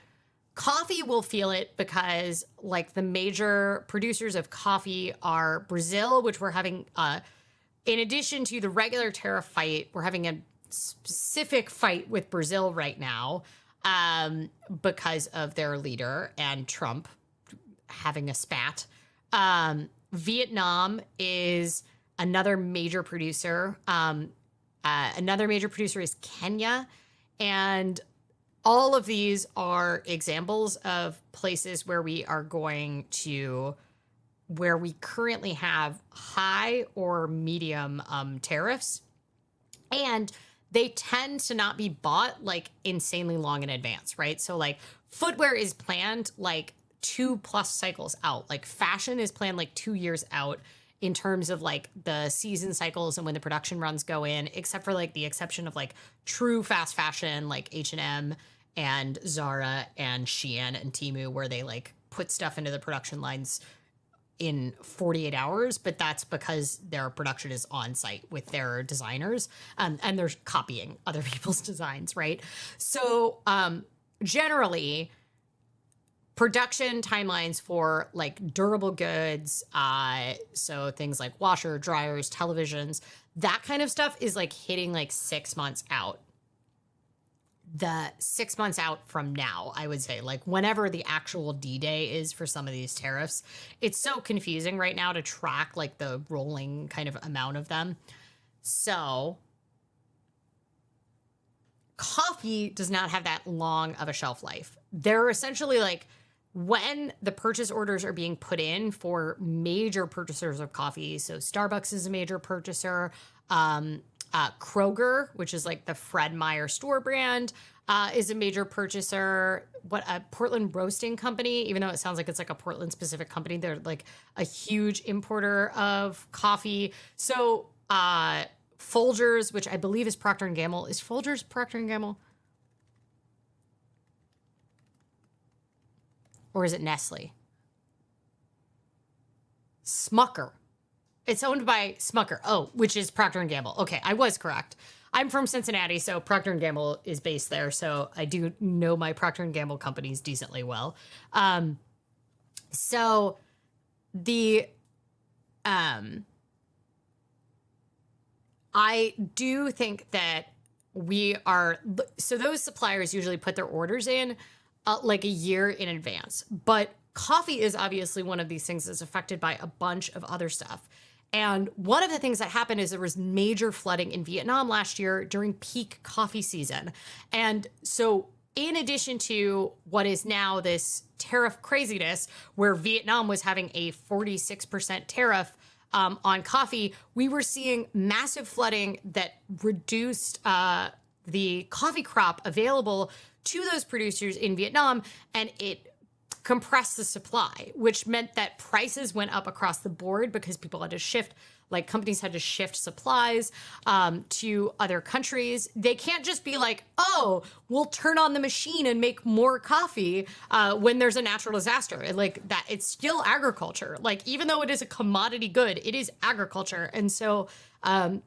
coffee will feel it because like the major producers of coffee are Brazil, which we're having, in addition to the regular tariff fight, we're having a specific fight with Brazil right now because of their leader and Trump having a spat. Vietnam is another major producer. Another major producer is Kenya. And all of these are examples of places where we are going to, where we currently have high or medium tariffs. And they tend to not be bought like insanely long in advance, right? So like footwear is planned like 2+ cycles out. Like fashion is planned like 2 years out in terms of like the season cycles and when the production runs go in, except for like the exception of like true fast fashion like H&M and Zara and Shein and Temu, where they like put stuff into the production lines in 48 hours, but that's because their production is on site with their designers, and they're copying other people's designs, right? So generally, production timelines for like durable goods, so things like washer, dryers, televisions, that kind of stuff is like hitting like 6 months out. The 6 months out from now, I would say, like whenever the actual D-Day is for some of these tariffs. It's so confusing right now to track like the rolling kind of amount of them. So coffee does not have that long of a shelf life. They're essentially like, when the purchase orders are being put in for major purchasers of coffee, so Starbucks is a major purchaser, Kroger, which is like the Fred Meyer store brand, is a major purchaser. What a Portland Roasting Company, even though it sounds like it's like a Portland specific company, they're like a huge importer of coffee. So Folgers, which I believe is Procter and Gamble, is Folgers Procter and Gamble? Or is it Nestle? Smucker. It's owned by Smucker. Oh, which is Procter and Gamble. Okay, I was correct. I'm from Cincinnati, so Procter and Gamble is based there. So I do know my Procter and Gamble companies decently well. So the I do think that so those suppliers usually put their orders in like a year in advance. But coffee is obviously one of these things that's affected by a bunch of other stuff. And one of the things that happened is there was major flooding in Vietnam last year during peak coffee season. And so in addition to what is now this tariff craziness, where Vietnam was having a 46% tariff on coffee, we were seeing massive flooding that reduced the coffee crop available to those producers in Vietnam, and it compressed the supply, which meant that prices went up across the board because people had to shift, like companies had to shift supplies to other countries. They can't just be like, oh, we'll turn on the machine and make more coffee when there's a natural disaster. Like that, it's still agriculture. Like even though it is a commodity good, it is agriculture. And so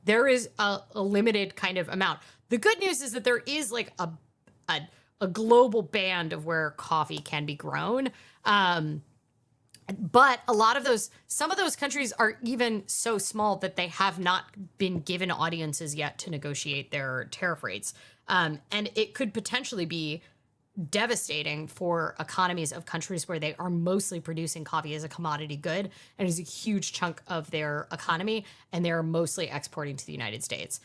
there is a limited kind of amount. The good news is that there is like a global band of where coffee can be grown. But a lot of some of those countries are even so small that they have not been given audiences yet to negotiate their tariff rates. And it could potentially be devastating for economies of countries where they are mostly producing coffee as a commodity good and is a huge chunk of their economy, and they're mostly exporting to the United States.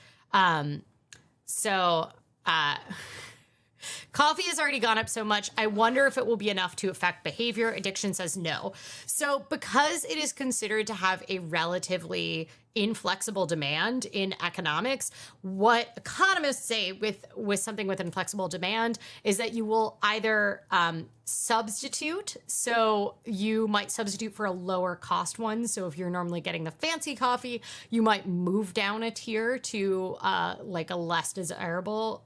Coffee has already gone up so much. I wonder if it will be enough to affect behavior. Addiction says no. So because it is considered to have a relatively inflexible demand in economics, what economists say with something with inflexible demand is that you will either substitute. So you might substitute for a lower cost one. So if you're normally getting the fancy coffee, you might move down a tier to like a less desirable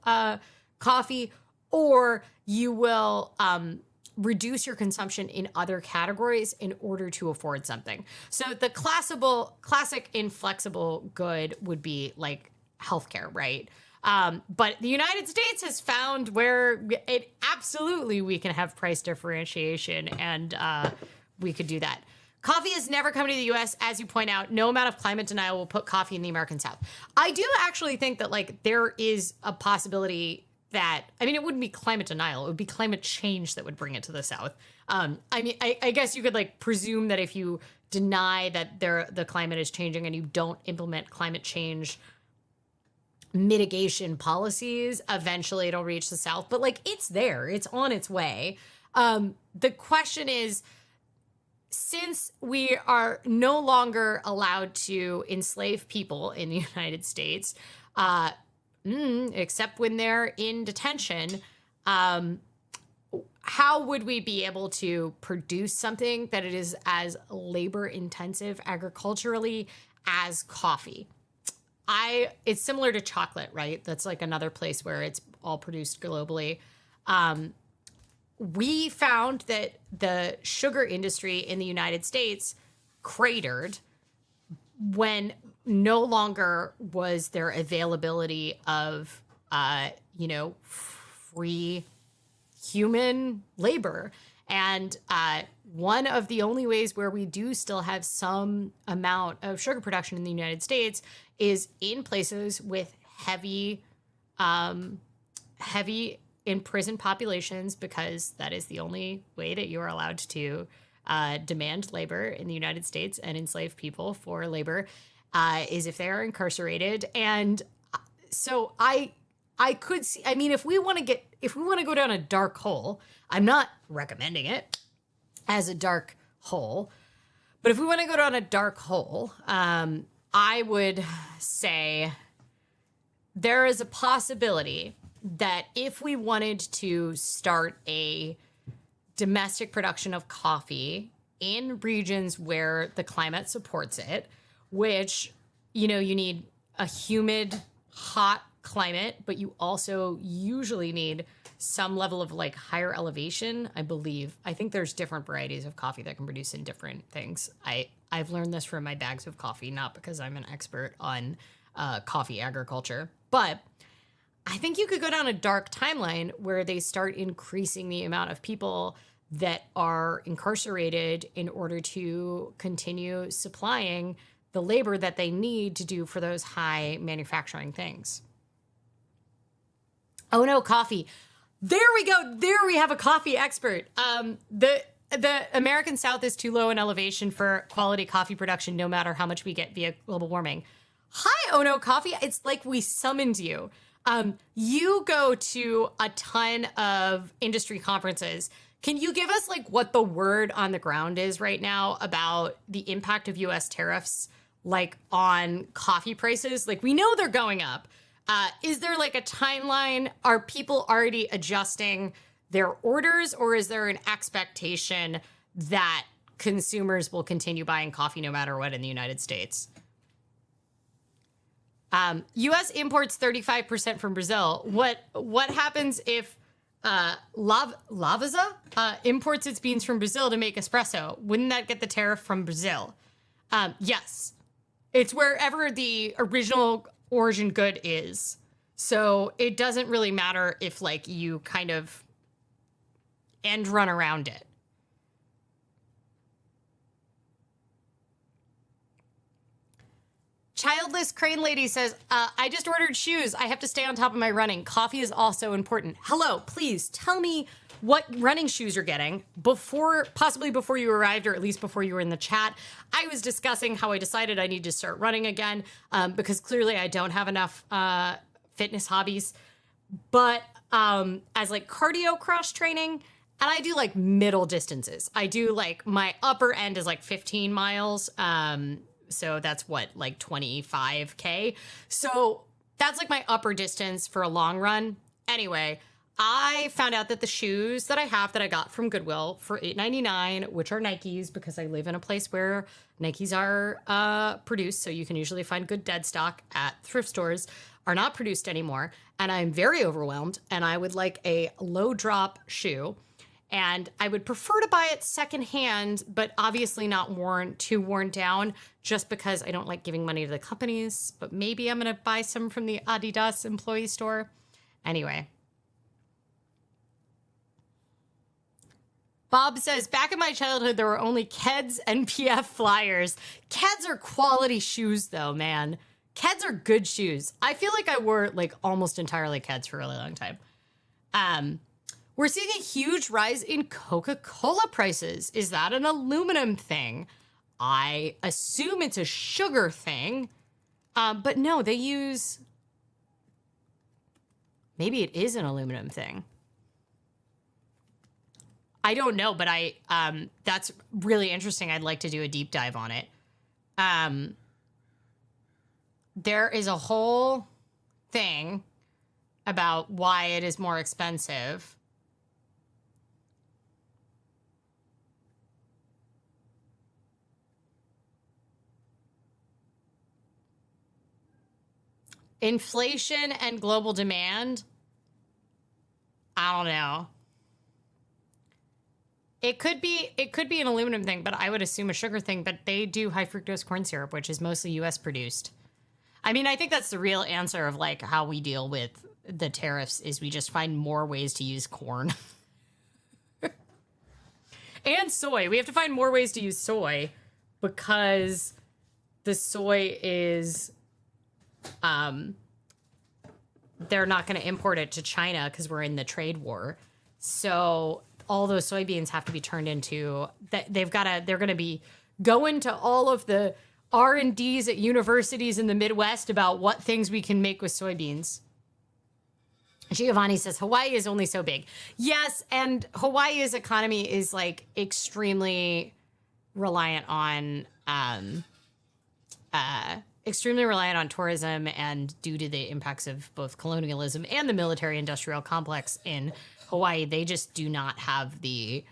coffee, or you will reduce your consumption in other categories in order to afford something. So the classic inflexible good would be like healthcare, right? But the United States has found where we can have price differentiation, and we could do that. Coffee has never come to the U.S. As you point out, no amount of climate denial will put coffee in the American South. I do actually think that like there is a possibility that, I mean, it wouldn't be climate denial. It would be climate change that would bring it to the South. I mean, I guess you could like presume that if you deny that the climate is changing and you don't implement climate change mitigation policies, eventually it'll reach the South. But like, it's there, it's on its way. The question is, since we are no longer allowed to enslave people in the United States, except when they're in detention, how would we be able to produce something that it is as labor intensive agriculturally as coffee? It's similar to chocolate, right? That's like another place where it's all produced globally. We found that the sugar industry in the United States cratered when no longer was there availability of, free human labor. And one of the only ways where we do still have some amount of sugar production in the United States is in places with heavy imprisoned populations, because that is the only way that you are allowed to demand labor in the United States and enslave people for labor, is if they are incarcerated. And so I could see, I mean, if we want to go down a dark hole, I'm not recommending it as a dark hole, but if we want to go down a dark hole, I would say there is a possibility that if we wanted to start a domestic production of coffee in regions where the climate supports it, which, you need a humid, hot climate, but you also usually need some level of like higher elevation, I believe. I think there's different varieties of coffee that can produce in different things. I've learned this from my bags of coffee, not because I'm an expert on coffee agriculture, but I think you could go down a dark timeline where they start increasing the amount of people that are incarcerated in order to continue supplying the labor that they need to do for those high manufacturing things. Oh no, coffee. There we go. There we have a coffee expert. The American South is too low in elevation for quality coffee production, no matter how much we get via global warming. Hi, Oh No Coffee. It's like we summoned you. You go to a ton of industry conferences. Can you give us like what the word on the ground is right now about the impact of US tariffs, like on coffee prices? Like, we know they're going up. Is there like a timeline? Are people already adjusting their orders, or is there an expectation that consumers will continue buying coffee no matter what in the United States? U.S. imports 35% from Brazil. What happens if Lavazza imports its beans from Brazil to make espresso? Wouldn't that get the tariff from Brazil? Yes. It's wherever the original origin good is. So it doesn't really matter if like you kind of end run around it. Childless Crane Lady says, I just ordered shoes. I have to stay on top of my running. Coffee is also important. Hello, please tell me what running shoes you're getting possibly before you arrived, or at least before you were in the chat. I was discussing how I decided I need to start running again, because clearly I don't have enough fitness hobbies. But as like cardio cross training, and I do like middle distances. I do like, my upper end is like 15 miles. So that's what, like 25K. So that's like my upper distance for a long run. Anyway, I found out that the shoes that I have that I got from Goodwill for $8.99, which are Nikes, because I live in a place where Nikes are produced, so you can usually find good dead stock at thrift stores, are not produced anymore. And I'm very overwhelmed, and I would like a low drop shoe. And I would prefer to buy it secondhand, but obviously not too worn down, just because I don't like giving money to the companies. But maybe I'm going to buy some from the Adidas employee store. Anyway. Bob says, back in my childhood, there were only Keds and PF Flyers. Keds are quality shoes, though, man. Keds are good shoes. I feel like I wore like almost entirely Keds for a really long time. We're seeing a huge rise in Coca-Cola prices. Is that an aluminum thing? I assume it's a sugar thing. But no, they use Maybe it is an aluminum thing. I don't know, but that's really interesting. I'd like to do a deep dive on it. There is a whole thing about why it is more expensive. Inflation and global demand. I don't know. It could be an aluminum thing, but I would assume a sugar thing, but they do high fructose corn syrup, which is mostly US produced. I mean, I think that's the real answer of like how we deal with the tariffs is we just find more ways to use corn. And soy. We have to find more ways to use soy because the soy is they're not going to import it to China because we're in the trade war. So all those soybeans have to be turned into they're going to be going to all of the R&Ds at universities in the Midwest about what things we can make with soybeans. Giovanni says Hawaii is only so big. Yes, and Hawaii's economy is like extremely reliant on tourism, and due to the impacts of both colonialism and the military industrial complex in Hawaii, they just do not have the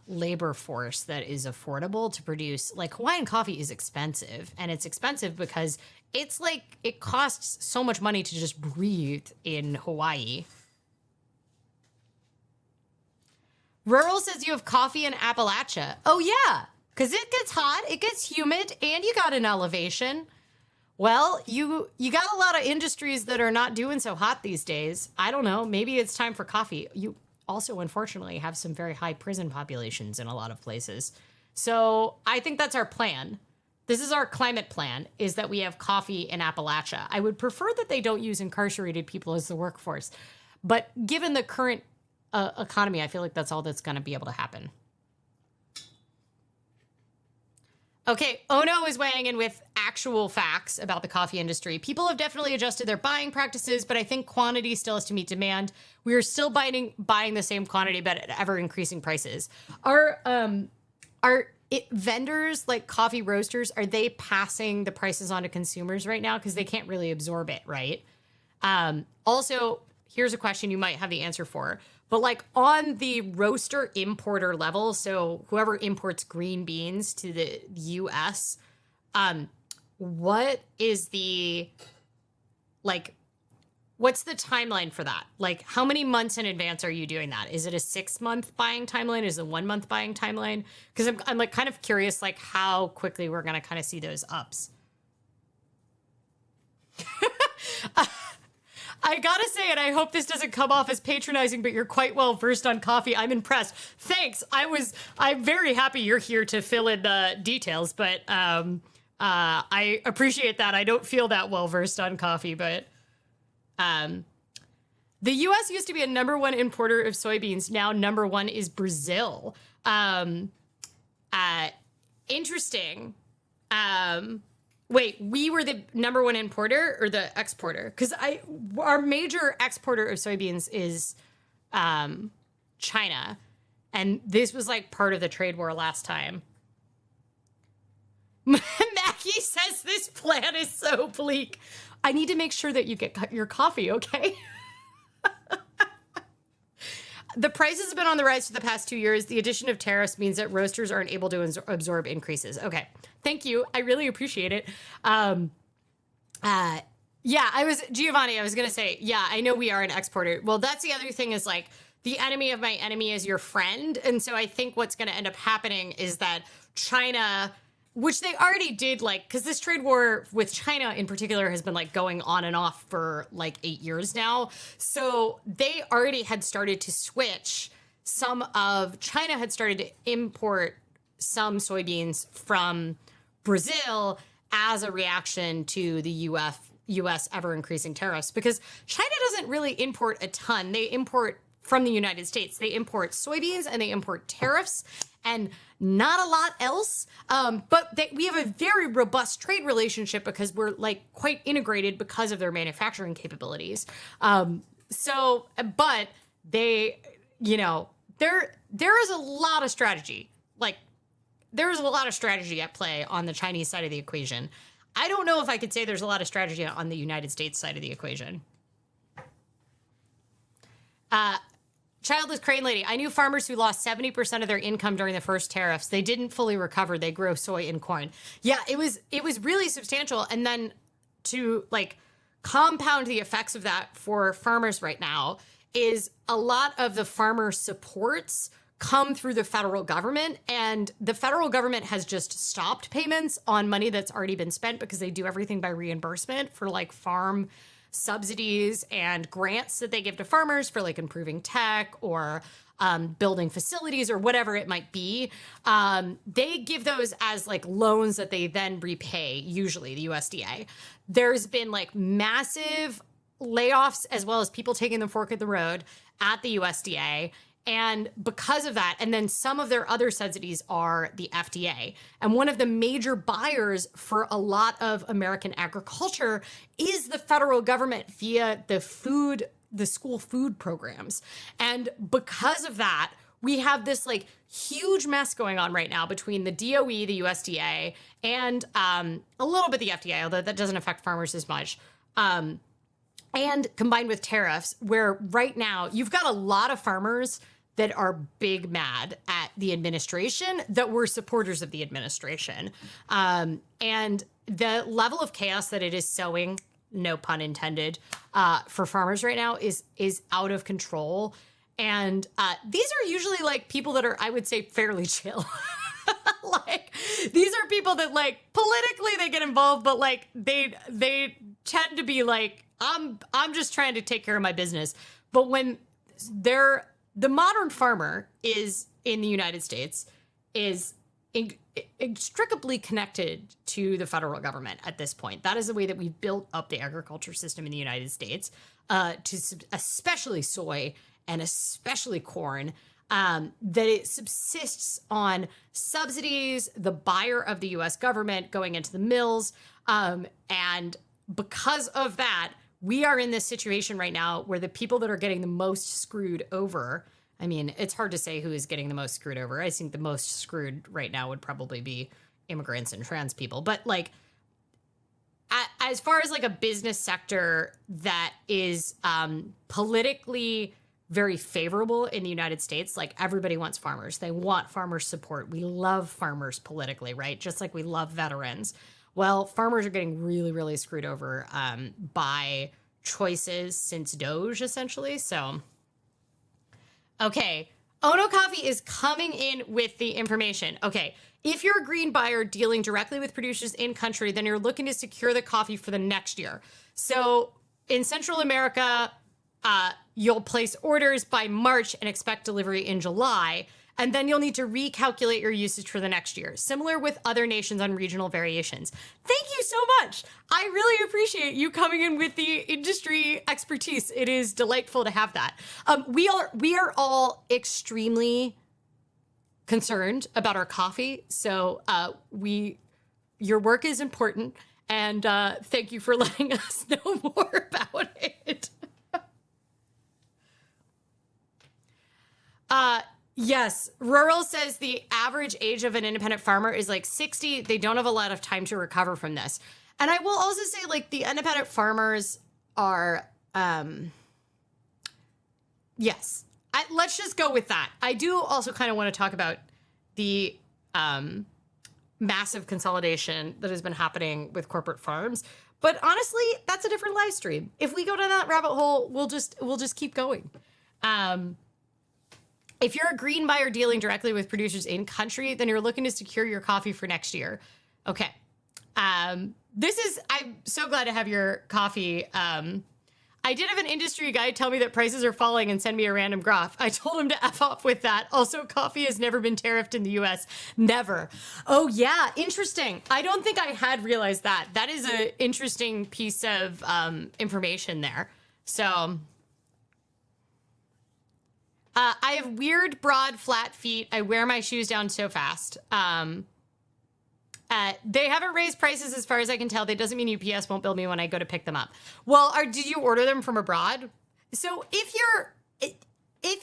labor force that is affordable to produce. Like Hawaiian coffee is expensive, and it's expensive because it's like it costs so much money to just breathe in Hawaii. Rural says you have coffee in Appalachia. Oh yeah, because it gets hot, it gets humid, and you got an elevation. Well, you got a lot of industries that are not doing so hot these days. I don't know. Maybe it's time for coffee. You also, unfortunately, have some very high prison populations in a lot of places. So I think that's our plan. This is our climate plan, is that we have coffee in Appalachia. I would prefer that they don't use incarcerated people as the workforce. But given the current economy, I feel like that's all that's going to be able to happen. Okay, Ono is weighing in with actual facts about the coffee industry. People have definitely adjusted their buying practices, but I think quantity still has to meet demand. We are still buying the same quantity, but at ever increasing prices. Are vendors like coffee roasters, are they passing the prices on to consumers right now? Because they can't really absorb it, right? Also, here's a question you might have the answer for. But like on the roaster importer level, so whoever imports green beans to the US, what is the, like, what's the timeline for that? Like, how many months in advance are you doing that? Is it a 6-month buying timeline? Is it a 1-month buying timeline? Because I'm like kind of curious, like how quickly we're going to kind of see those ups. I gotta say, and I hope this doesn't come off as patronizing, but you're quite well versed on coffee. I'm impressed. Thanks. I'm very happy you're here to fill in the details, but I appreciate that. I don't feel that well versed on coffee, but the U.S. used to be a #1 importer of soybeans. Now #1 is Brazil. Interesting. Wait, we were the #1 importer or the exporter? Because our major exporter of soybeans is China, and this was like part of the trade war last time. Mackie says this plan is so bleak. I need to make sure that you get your coffee, okay? The prices have been on the rise for the past 2 years. The addition of tariffs means that roasters aren't able to absorb increases. Okay, thank you. I really appreciate it. Giovanni, I was going to say, yeah, I know we are an exporter. Well, that's the other thing is like the enemy of my enemy is your friend. And so I think what's going to end up happening is that China, which they already did, like, because this trade war with China in particular has been like going on and off for like 8 years now. So they already had started to switch. China had started to import some soybeans from Brazil as a reaction to the U.S. ever increasing tariffs, because China doesn't really import a ton. They import from the United States. They import soybeans and they import tariffs and not a lot else. But we have a very robust trade relationship because we're like quite integrated because of their manufacturing capabilities. But they, you know, there is a lot of strategy. Like, there's a lot of strategy at play on the Chinese side of the equation. I don't know if I could say there's a lot of strategy on the United States side of the equation. Childless Crane Lady, I knew farmers who lost 70% of their income during the first tariffs. They didn't fully recover. They grow soy and corn. Yeah, it was really substantial. And then to like compound the effects of that for farmers right now is a lot of the farmer supports come through the federal government, and the federal government has just stopped payments on money that's already been spent because they do everything by reimbursement for like farm subsidies and grants that they give to farmers for like improving tech or building facilities or whatever it might be. They give those as like loans that they then repay, usually the USDA. There's been like massive layoffs as well as people taking the fork in the road at the USDA. And because of that, and then some of their other subsidies are the FDA. And one of the major buyers for a lot of American agriculture is the federal government via the school food programs. And because of that, we have this like huge mess going on right now between the DOE, the USDA, and a little bit the FDA, although that doesn't affect farmers as much. And combined with tariffs, where right now you've got a lot of farmers that are big mad at the administration that were supporters of the administration. And the level of chaos that it is sowing, no pun intended, for farmers right now is out of control. And these are usually like people that are, I would say, fairly chill. Like, these are people that like politically they get involved, but like they tend to be like, I'm just trying to take care of my business. But when the modern farmer is in the United States is inextricably connected to the federal government at this point. That is the way that we've built up the agriculture system in the United States, especially soy and especially corn, that it subsists on subsidies, the buyer of the U.S. government going into the mills. And because of that, we are in this situation right now where the people that are getting the most screwed over, I mean, it's hard to say who is getting the most screwed over. I think the most screwed right now would probably be immigrants and trans people. But like, as far as like a business sector that is politically very favorable in the United States, like everybody wants farmers. They want farmers support. We love farmers politically, right? Just like we love veterans. Well, farmers are getting really, really screwed over by choices since Doge, essentially. So, okay. Ono Coffee is coming in with the information. Okay. If you're a green buyer dealing directly with producers in country, then you're looking to secure the coffee for the next year. So in Central America, you'll place orders by March and expect delivery in July. And then you'll need to recalculate your usage for the next year, similar with other nations on regional variations. Thank you so much. I really appreciate you coming in with the industry expertise. It is delightful to have that. We are all extremely concerned about our coffee. So your work is important. And thank you for letting us know more about it. Yes, Rural says the average age of an independent farmer is like 60. They don't have a lot of time to recover from this. And I will also say, like, the independent farmers are, yes. Let's just go with that. I do also kind of want to talk about the massive consolidation that has been happening with corporate farms. But honestly, that's a different live stream. If we go down that rabbit hole, we'll just keep going. If you're a green buyer dealing directly with producers in country, then you're looking to secure your coffee for next year. Okay. I'm so glad to have your coffee. I did have an industry guy tell me that prices are falling and send me a random graph. I told him to F off with that. Also, coffee has never been tariffed in the US. Never. Oh, yeah. Interesting. I don't think I had realized that. That is an interesting piece of information there. So... I have weird, broad, flat feet. I wear my shoes down so fast. They haven't raised prices as far as I can tell. That doesn't mean UPS won't bill me when I go to pick them up. Well, did you order them from abroad? So if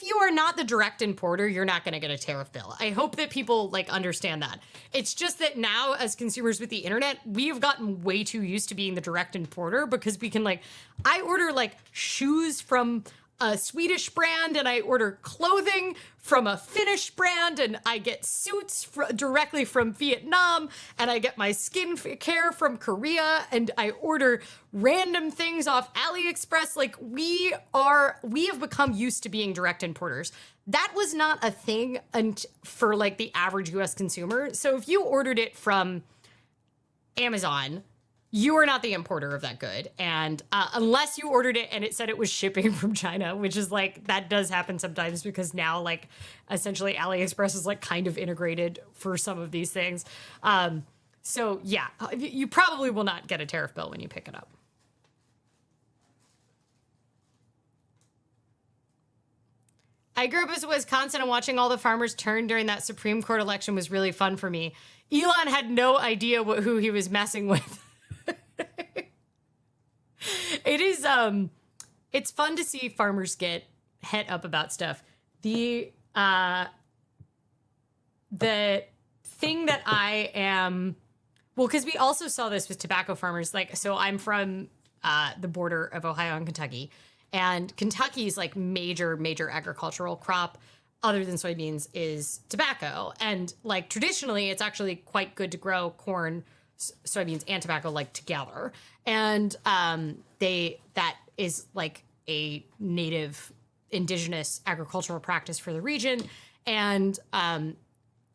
you are not the direct importer, you're not going to get a tariff bill. I hope that people like understand that. It's just that now as consumers with the internet, we've gotten way too used to being the direct importer because we can I order like shoes from a Swedish brand and I order clothing from a Finnish brand and I get suits directly from Vietnam and I get my skin care from Korea and I order random things off AliExpress. Like we have become used to being direct importers. That was not a thing for like the average US consumer. So if you ordered it from Amazon, you are not the importer of that good. And unless you ordered it and it said it was shipping from China, which is like, that does happen sometimes because now like essentially AliExpress is like kind of integrated for some of these things. So yeah, you probably will not get a tariff bill when you pick it up. I grew up in Wisconsin and watching all the farmers turn during that Supreme Court election was really fun for me. Elon had no idea who he was messing with. It is it's fun to see farmers get het up about stuff. The thing that I am, well, because we also saw this with tobacco farmers. Like, so I'm from the border of Ohio and Kentucky, and Kentucky's like major agricultural crop other than soybeans is tobacco. And like traditionally it's actually quite good to grow corn, soybeans and tobacco like together. And that is like a native indigenous agricultural practice for the region. And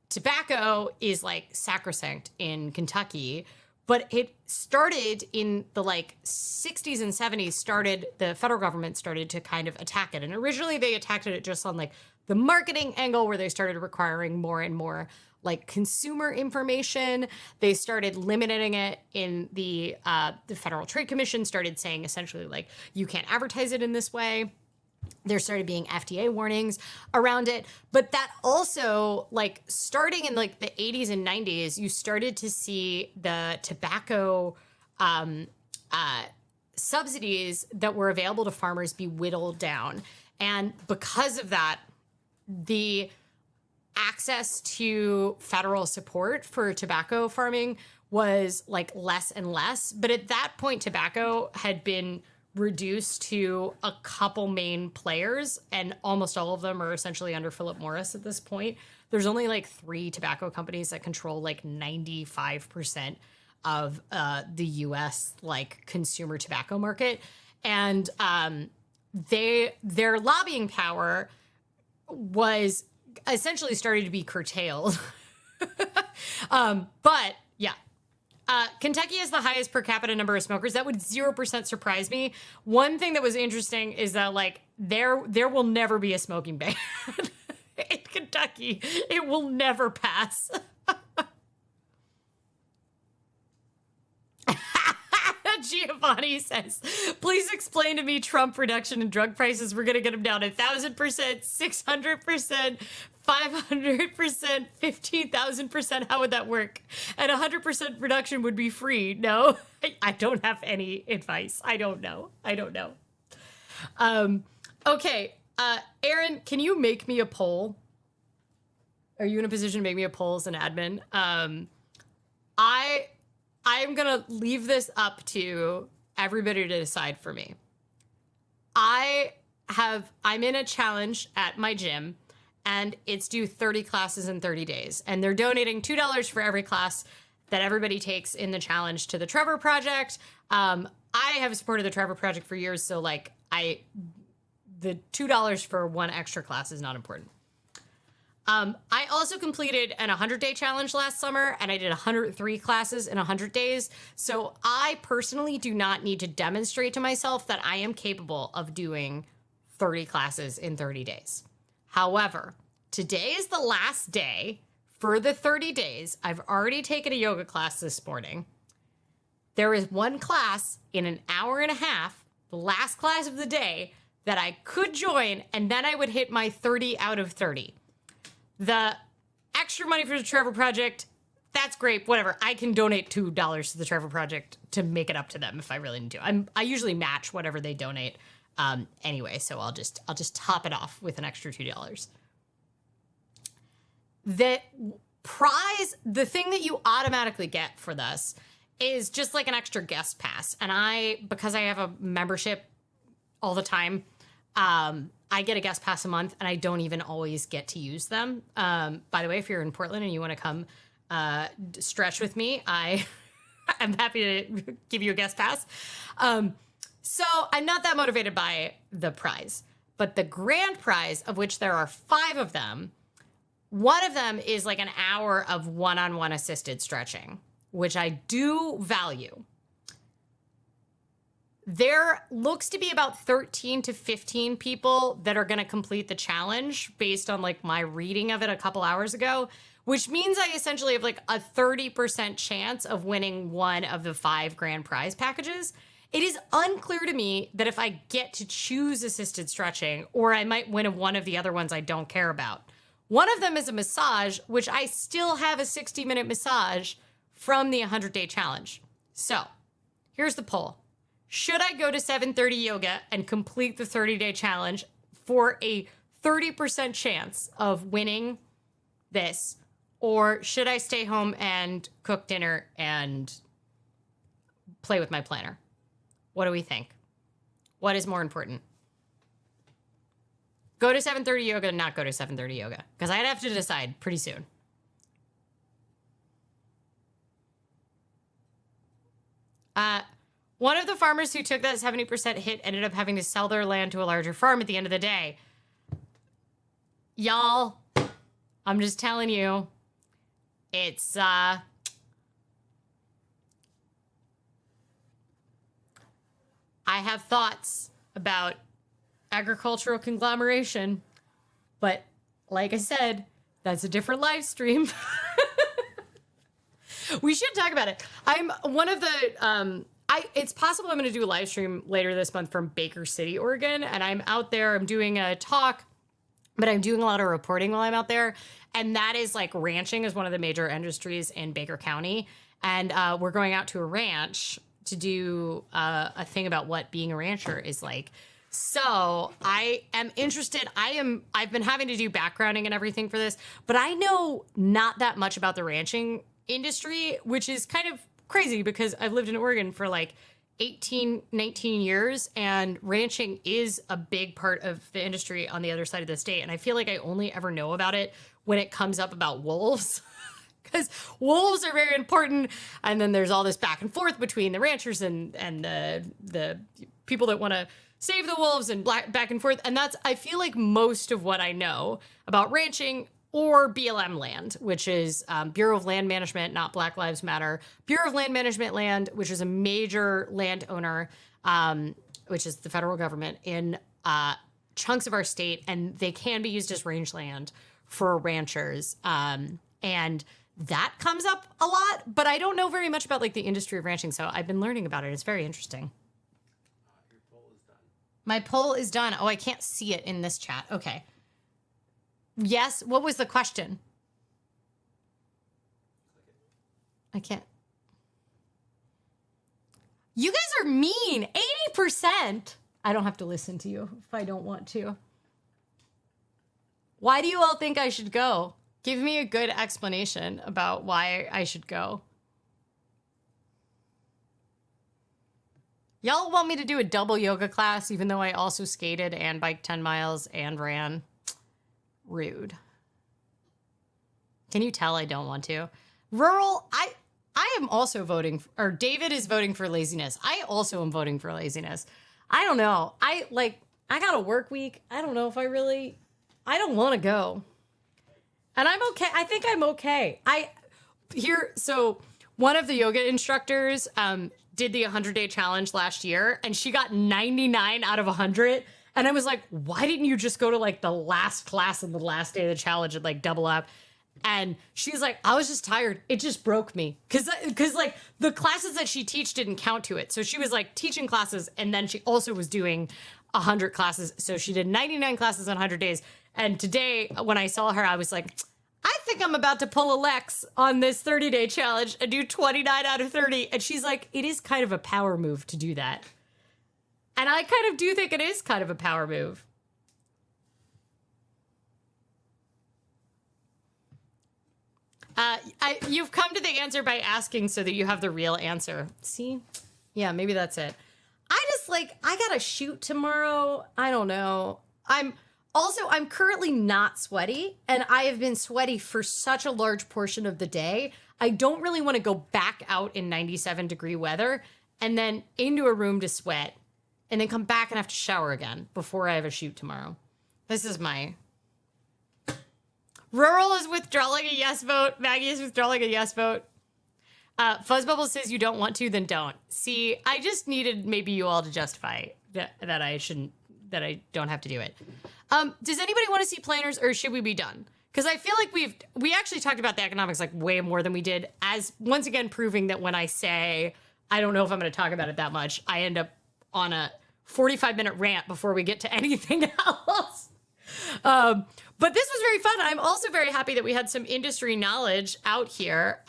tobacco is like sacrosanct in Kentucky, but it started in the like 60s and 70s, the federal government started to kind of attack it. And originally they attacked it just on like the marketing angle where they started requiring more and more like consumer information. They started limiting it in the Federal Trade Commission started saying essentially like, you can't advertise it in this way. There started being FDA warnings around it. But that also, like, starting in like the 80s and 90s, you started to see the tobacco subsidies that were available to farmers be whittled down. And because of that, the access to federal support for tobacco farming was like less and less. But at that point, tobacco had been reduced to a couple main players, and almost all of them are essentially under Philip Morris at this point. There's only like 3 tobacco companies that control like 95% of the US like consumer tobacco market. And their lobbying power was essentially started to be curtailed. But yeah, Kentucky has the highest per capita number of smokers. That would 0% surprise me. One thing that was interesting is that like there will never be a smoking ban in Kentucky. It will never pass. Giovanni says, please explain to me Trump reduction in drug prices. We're going to get them down 1,000%, 600%, 500%, 15,000%. How would that work? And 100% reduction would be free. No, I don't have any advice. I don't know. Okay. Aaron, can you make me a poll? Are you in a position to make me a poll as an admin? I'm going to leave this up to everybody to decide for me. I'm in a challenge at my gym, and it's due 30 classes in 30 days. And they're donating $2 for every class that everybody takes in the challenge to the Trevor Project. I have supported the Trevor Project for years, so like the $2 for one extra class is not important. I also completed an 100-day challenge last summer, and I did 103 classes in 100 days. So I personally do not need to demonstrate to myself that I am capable of doing 30 classes in 30 days. However, today is the last day for the 30 days. I've already taken a yoga class this morning. There is one class in an hour and a half, the last class of the day, that I could join, and then I would hit my 30 out of 30. The extra money for the Trevor Project, that's great, whatever. I can donate $2 to the Trevor Project to make it up to them if I really need to. I usually match whatever they donate anyway, so I'll just top it off with an extra $2. The prize, the thing that you automatically get for this is just like an extra guest pass. And because I have a membership all the time, I get a guest pass a month, and I don't even always get to use them. By the way, if you're in Portland and you want to come stretch with me, I'm happy to give you a guest pass. So I'm not that motivated by the prize, but the grand prize, of which there are 5 of them, one of them is like an hour of one-on-one assisted stretching, which I do value. There looks to be about 13 to 15 people that are going to complete the challenge based on like my reading of it a couple hours ago, which means I essentially have like a 30% chance of winning one of the 5 grand prize packages. It is unclear to me that if I get to choose assisted stretching, or I might win one of the other ones I don't care about. One of them is a massage, which I still have a 60-minute massage from the 100-day challenge. So here's the poll. Should I go to 7:30 yoga and complete the 30-day challenge for a 30% chance of winning this? Or should I stay home and cook dinner and play with my planner? What do we think? What is more important? Go to 7:30 yoga, not go to 7:30 yoga. Because I'd have to decide pretty soon. One of the farmers who took that 70% hit ended up having to sell their land to a larger farm at the end of the day. Y'all, I'm just telling you, it's, I have thoughts about agricultural conglomeration, but like I said, that's a different live stream. We should talk about it. I'm one of the, it's possible I'm going to do a live stream later this month from Baker City, Oregon, and I'm out there, I'm doing a talk, but I'm doing a lot of reporting while I'm out there, and that is like ranching is one of the major industries in Baker County, and we're going out to a ranch to do a thing about what being a rancher is like. So I am interested. I've been having to do backgrounding and everything for this, but I know not that much about the ranching industry, which is kind of crazy because I've lived in Oregon for like 18, 19 years, and ranching is a big part of the industry on the other side of the state. And I feel like I only ever know about it when it comes up about wolves. Because wolves are very important, and then there's all this back and forth between the ranchers and the people that want to save the wolves and back and forth. And that's, I feel like, most of what I know about ranching or BLM land, which is Bureau of Land Management, not Black Lives Matter. Bureau of Land Management land, which is a major landowner, which is the federal government in chunks of our state, and they can be used as rangeland for ranchers. And that comes up a lot, but I don't know very much about like the industry of ranching, so I've been learning about it. It's very interesting. Your poll is done. My poll is done. Oh, I can't see it in this chat. Okay. Yes. What was the question? I can't. You guys are mean. 80%. I don't have to listen to you if I don't want to. Why do you all think I should go? Give me a good explanation about why I should go. Y'all want me to do a double yoga class, even though I also skated and biked 10 miles and ran? Rude. Can you tell I don't want to? Rural, I am also voting, or David is voting for laziness. I also am voting for laziness. I don't know. I got a work week. I don't know if I don't want to go. And I'm okay. I think I'm okay. So one of the yoga instructors did the 100-day challenge last year, and she got 99 out of 100. And I was like, why didn't you just go to like the last class and the last day of the challenge and like double up? And she's like, I was just tired. It just broke me. Cause like the classes that she teach didn't count to it. So she was like teaching classes, and then she also was doing 100 classes. So she did 99 classes on 100 days. And today, when I saw her, I was like, I think I'm about to pull a Lex on this 30-day challenge and do 29 out of 30. And she's like, it is kind of a power move to do that. And I kind of do think it is kind of a power move. You've come to the answer by asking so that you have the real answer. See? Yeah, maybe that's it. I gotta shoot tomorrow. I don't know. I'm currently not sweaty, and I have been sweaty for such a large portion of the day. I don't really want to go back out in 97-degree weather and then into a room to sweat and then come back and have to shower again before I have a shoot tomorrow. This is my... Rural is withdrawing a yes vote. Maggie is withdrawing a yes vote. Fuzzbubble says you don't want to, then don't. See, I just needed maybe you all to justify that I don't have to do it. Does anybody want to see planners, or should we be done? Because I feel like we actually talked about the economics like way more than we did, as once again proving that when I say I don't know if I'm going to talk about it that much, I end up on a 45-minute rant before we get to anything else. But this was very fun. I'm also very happy that we had some industry knowledge out here.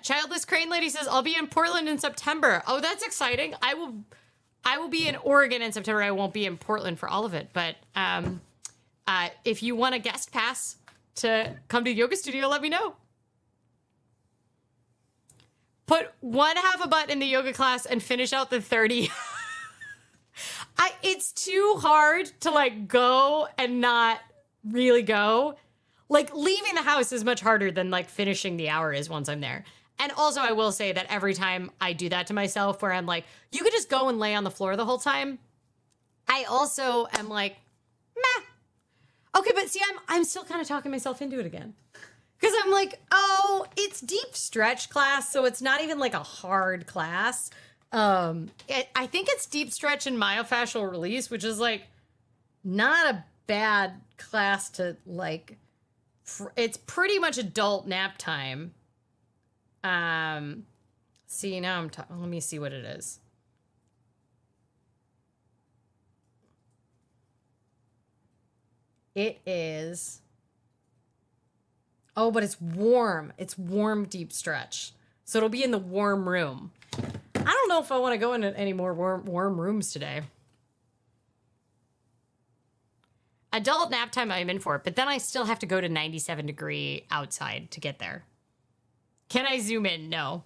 Childless Crane Lady says, I'll be in Portland in September. Oh, that's exciting. I will be in Oregon in September. I won't be in Portland for all of it. But if you want a guest pass to come to Yoga Studio, let me know. Put one half a butt in the yoga class and finish out the 30. It's too hard to like go and not really go. Like leaving the house is much harder than like finishing the hour is once I'm there. And also I will say that every time I do that to myself where I'm like, you could just go and lay on the floor the whole time. I also am like, meh. Okay, but see, I'm still kind of talking myself into it again. Because I'm like, oh, it's deep stretch class, so it's not even like a hard class. I think it's deep stretch and myofascial release, which is like not a bad class to like. It's pretty much adult nap time. See, now let me see what it is. It is. Oh, but it's warm. It's warm deep stretch. So it'll be in the warm room. I don't know if I want to go into any more warm rooms today. Adult nap time I'm in for, but then I still have to go to 97-degree outside to get there. Can I zoom in? No.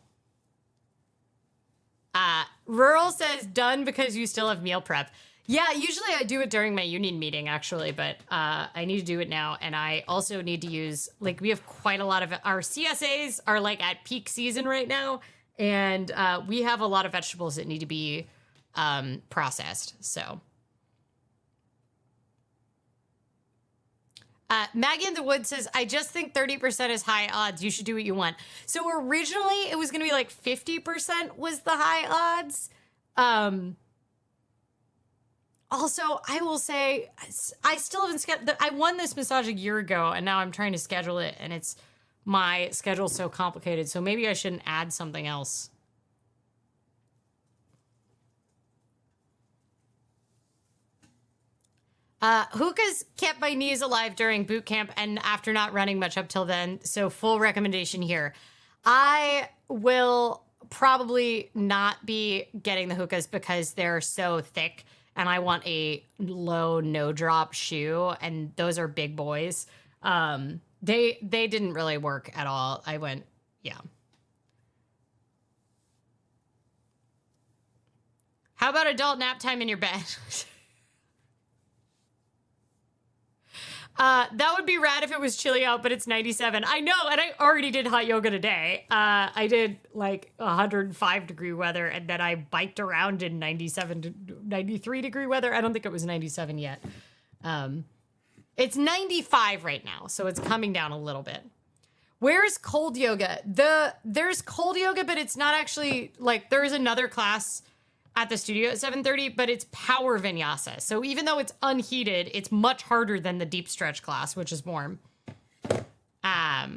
Rural says done because you still have meal prep. Yeah, usually I do it during my union meeting, actually, but I need to do it now. And I also need to use, like, we have quite a lot of, our CSAs are, like, at peak season right now. And we have a lot of vegetables that need to be processed, so. Maggie in the Woods says, I just think 30% is high odds. You should do what you want. So originally it was going to be like 50% was the high odds. Also, I will say, I still haven't scheduled. I won this massage a year ago, and now I'm trying to schedule it, and my schedule's so complicated. So maybe I shouldn't add something else. Hookahs kept my knees alive during boot camp and after not running much up till then. So full recommendation here. I will probably not be getting the hookahs because they're so thick and I want a low no drop shoe. And those are big boys. They didn't really work at all. I went, yeah. How about adult nap time in your bed? That would be rad if it was chilly out, but it's 97. I know, and I already did hot yoga today. I did like 105-degree weather, and then I biked around in 93-degree weather. I don't think it was 97 yet. It's 95 right now, so it's coming down a little bit. Where's cold yoga? There's cold yoga, but it's not actually, like, there is another class at the studio at 7:30, but it's power vinyasa. So even though it's unheated, it's much harder than the deep stretch class, which is warm. All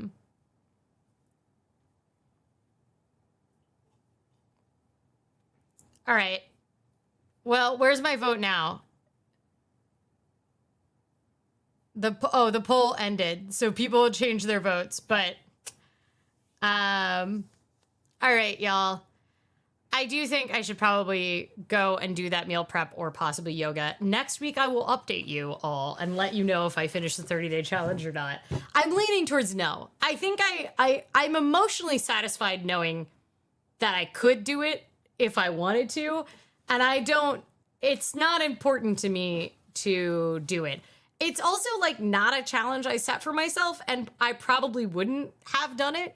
right. Well, where's my vote now? The poll ended, so people changed their votes. But, all right, y'all. I do think I should probably go and do that meal prep or possibly yoga. Next week, I will update you all and let you know if I finish the 30-day challenge or not. I'm leaning towards no. I think I'm emotionally satisfied knowing that I could do it if I wanted to. And it's not important to me to do it. It's also like not a challenge I set for myself, and I probably wouldn't have done it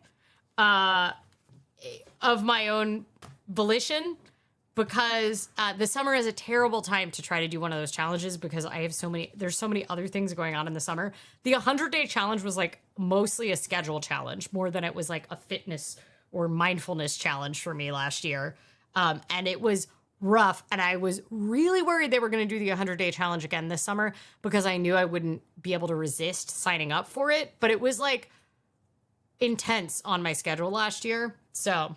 of my own volition, because the summer is a terrible time to try to do one of those challenges because there's so many other things going on in the summer. The 100-day challenge was like mostly a schedule challenge more than it was like a fitness or mindfulness challenge for me last year. And it was rough. And I was really worried they were going to do the 100-day challenge again this summer because I knew I wouldn't be able to resist signing up for it. But it was like intense on my schedule last year. So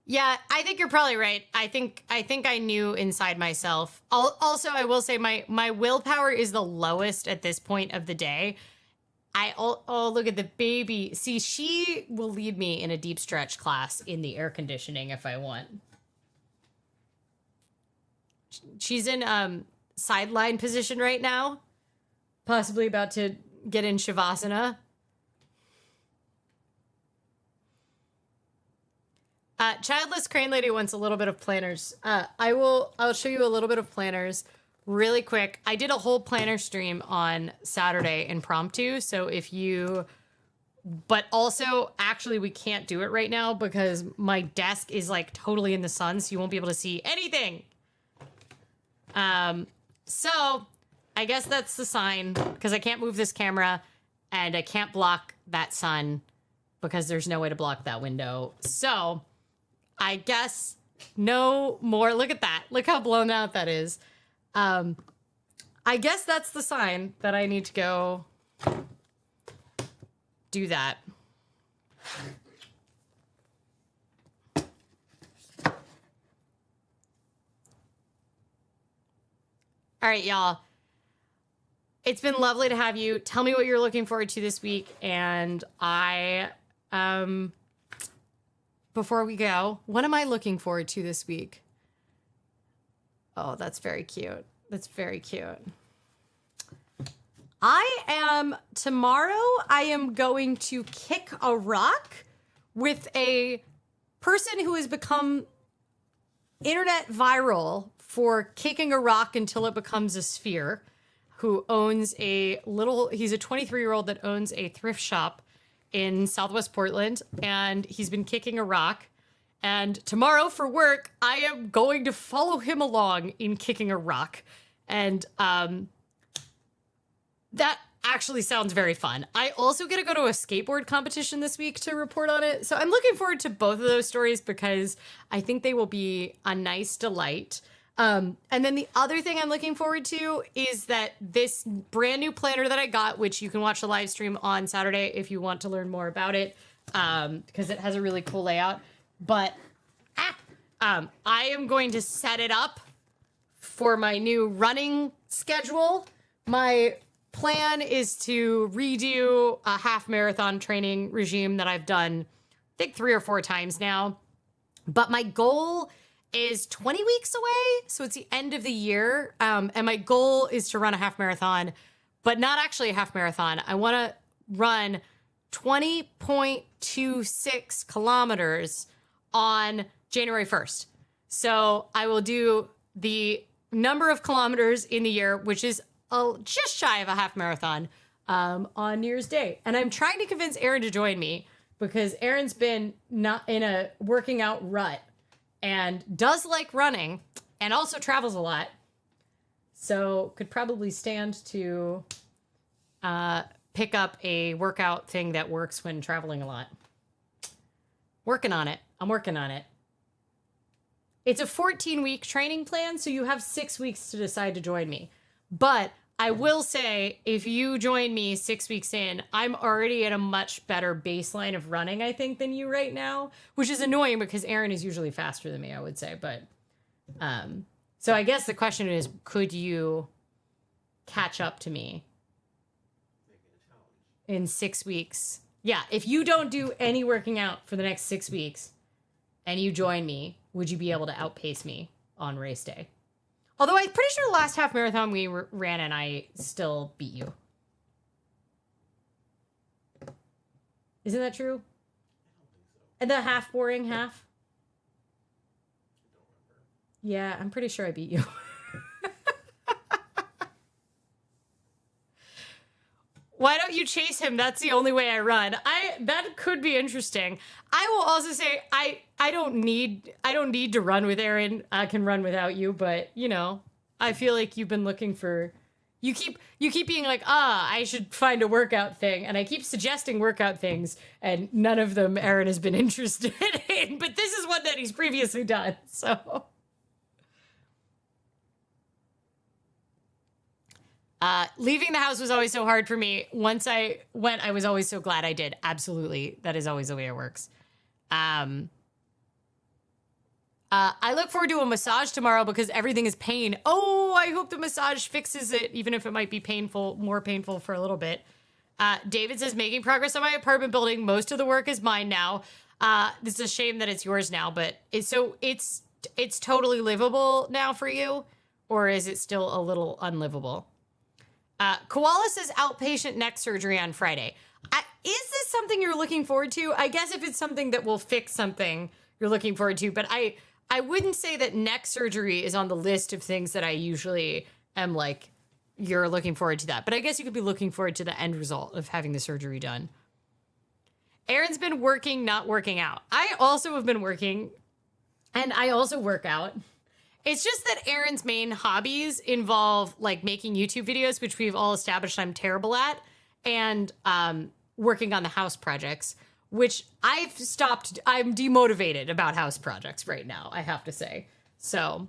yeah, I think you're probably right. I think I knew inside myself. Also, I will say my willpower is the lowest at this point of the day. Look at the baby. See, she will lead me in a deep stretch class in the air conditioning if I want. She's in sideline position right now, possibly about to get in Shavasana. Childless Crane Lady wants a little bit of planners. I'll show you a little bit of planners really quick. I did a whole planner stream on Saturday impromptu. So but also actually we can't do it right now because my desk is like totally in the sun. So you won't be able to see anything. So I guess that's the sign because I can't move this camera and I can't block that sun because there's no way to block that window. So I guess no more. Look at that. Look how blown out that is. I guess that's the sign that I need to go do that. All right, y'all. It's been lovely to have you. Tell me what you're looking forward to this week. And before we go, what am I looking forward to this week? Oh, that's very cute. That's very cute. Tomorrow, I am going to kick a rock with a person who has become internet viral for kicking a rock until it becomes a sphere, who owns he's a 23-year-old that owns a thrift shop in Southwest Portland, and he's been kicking a rock. And tomorrow for work, I am going to follow him along in kicking a rock. And that actually sounds very fun. I also get to go to a skateboard competition this week to report on it. So I'm looking forward to both of those stories because I think they will be a nice delight. And then the other thing I'm looking forward to is that this brand new planner that I got, which you can watch the live stream on Saturday if you want to learn more about it, because it has a really cool layout. But I am going to set it up for my new running schedule. My plan is to redo a half marathon training regime that I've done, I think 3 or 4 times now. But my goal is 20 weeks away. So it's the end of the year. And my goal is to run a half marathon, but not actually a half marathon. I want to run 20.26 kilometers on January 1st. So I will do the number of kilometers in the year, which is just shy of a half marathon, on New Year's Day. And I'm trying to convince Aaron to join me because Aaron's been not in a working out rut and does like running and also travels a lot. So could probably stand to pick up a workout thing that works when traveling a lot. Working on it. I'm working on it. It's a 14-week training plan, so you have 6 weeks to decide to join me. But I will say, if you join me 6 weeks in, I'm already at a much better baseline of running, I think, than you right now, which is annoying because Aaron is usually faster than me, I would say. But so I guess the question is, could you catch up to me in 6 weeks? Yeah, if you don't do any working out for the next 6 weeks and you join me, would you be able to outpace me on race day? Although I'm pretty sure the last half marathon we ran and I still beat you. Isn't that true? I don't think so. And the half boring half? I don't remember. Yeah, I'm pretty sure I beat you. Why don't you chase him? That's the only way I run. That could be interesting. I will also say I don't need to run with Aaron. I can run without you, but you know, I feel like you've been looking for you keep being like, I should find a workout thing, and I keep suggesting workout things, and none of them Aaron has been interested in, but this is one that he's previously done. So leaving the house was always so hard for me. Once I went, I was always so glad I did. Absolutely. That is always the way it works. I look forward to a massage tomorrow because everything is pain. Oh, I hope the massage fixes it, even if it might be painful, more painful for a little bit. David says, making progress on my apartment building. Most of the work is mine now. This is a shame that it's yours now, but it's totally livable now for you, or is it still a little unlivable? Koala says outpatient neck surgery on Friday. Is this something you're looking forward to? I guess if it's something that will fix something you're looking forward to, but I wouldn't say that neck surgery is on the list of things that I usually am like, you're looking forward to that. But I guess you could be looking forward to the end result of having the surgery done. Aaron's been working, not working out. I also have been working, and I also work out. It's just that Aaron's main hobbies involve like making YouTube videos, which we've all established I'm terrible at, and working on the house projects, which I've stopped. I'm demotivated about house projects right now, I have to say. So,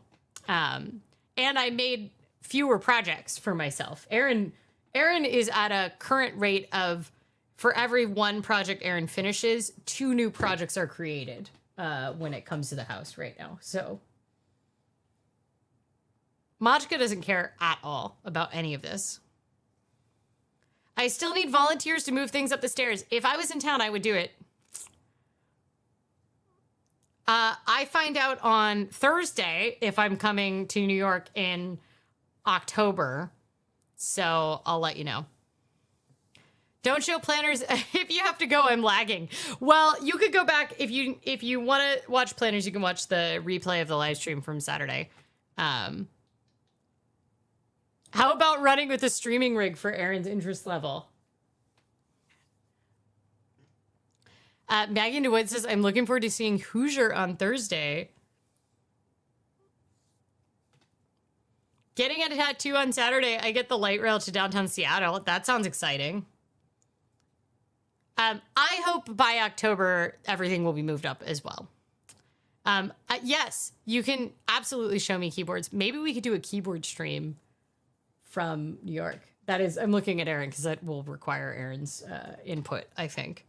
and I made fewer projects for myself. Aaron is at a current rate of, for every one project Aaron finishes, 2 new projects are created when it comes to the house right now. So Majka doesn't care at all about any of this. I still need volunteers to move things up the stairs. If I was in town, I would do it. I find out on Thursday if I'm coming to New York in October. So I'll let you know. Don't show planners. If you have to go, I'm lagging. Well, you could go back. If you want to watch planners, you can watch the replay of the live stream from Saturday. How about running with a streaming rig for Aaron's interest level? Maggie DeWitt says, I'm looking forward to seeing Hoosier on Thursday. Getting a tattoo on Saturday, I get the light rail to downtown Seattle. That sounds exciting. I hope by October, everything will be moved up as well. Yes, you can absolutely show me keyboards. Maybe we could do a keyboard stream from New York. That is, I'm looking at Aaron because that will require Aaron's input, I think.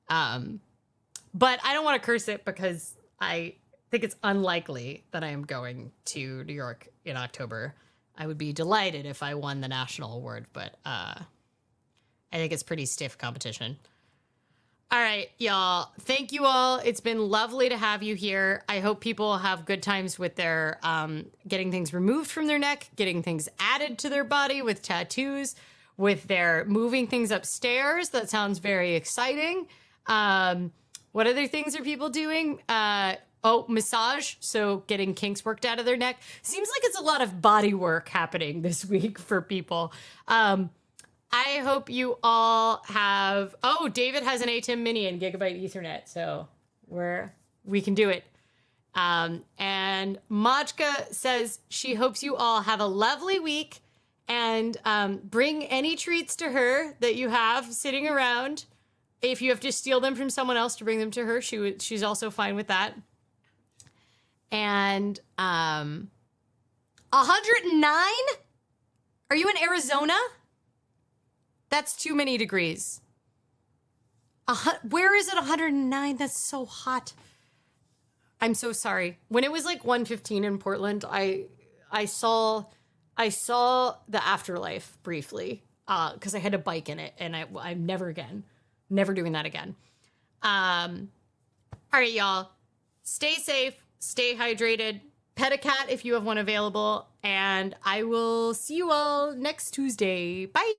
But I don't want to curse it because I think it's unlikely that I am going to New York in October. I would be delighted if I won the national award, but I think it's pretty stiff competition. All right, y'all. Thank you all. It's been lovely to have you here. I hope people have good times with their getting things removed from their neck, getting things added to their body with tattoos, with their moving things upstairs. That sounds very exciting. What other things are people doing? Massage. So getting kinks worked out of their neck. Seems like it's a lot of body work happening this week for people. I hope you all have... Oh, David has an ATEM Mini and Gigabyte Ethernet, so we can do it. And Majka says she hopes you all have a lovely week and bring any treats to her that you have sitting around. If you have to steal them from someone else to bring them to her, she's also fine with that. And 109? Are you in Arizona? That's too many degrees. Where is it 109? That's so hot. I'm so sorry. When it was like 1:15 in Portland, I saw the afterlife briefly because I had a bike in it, and I'm never doing that again. All right, y'all. Stay safe, stay hydrated, pet a cat if you have one available, and I will see you all next Tuesday. Bye.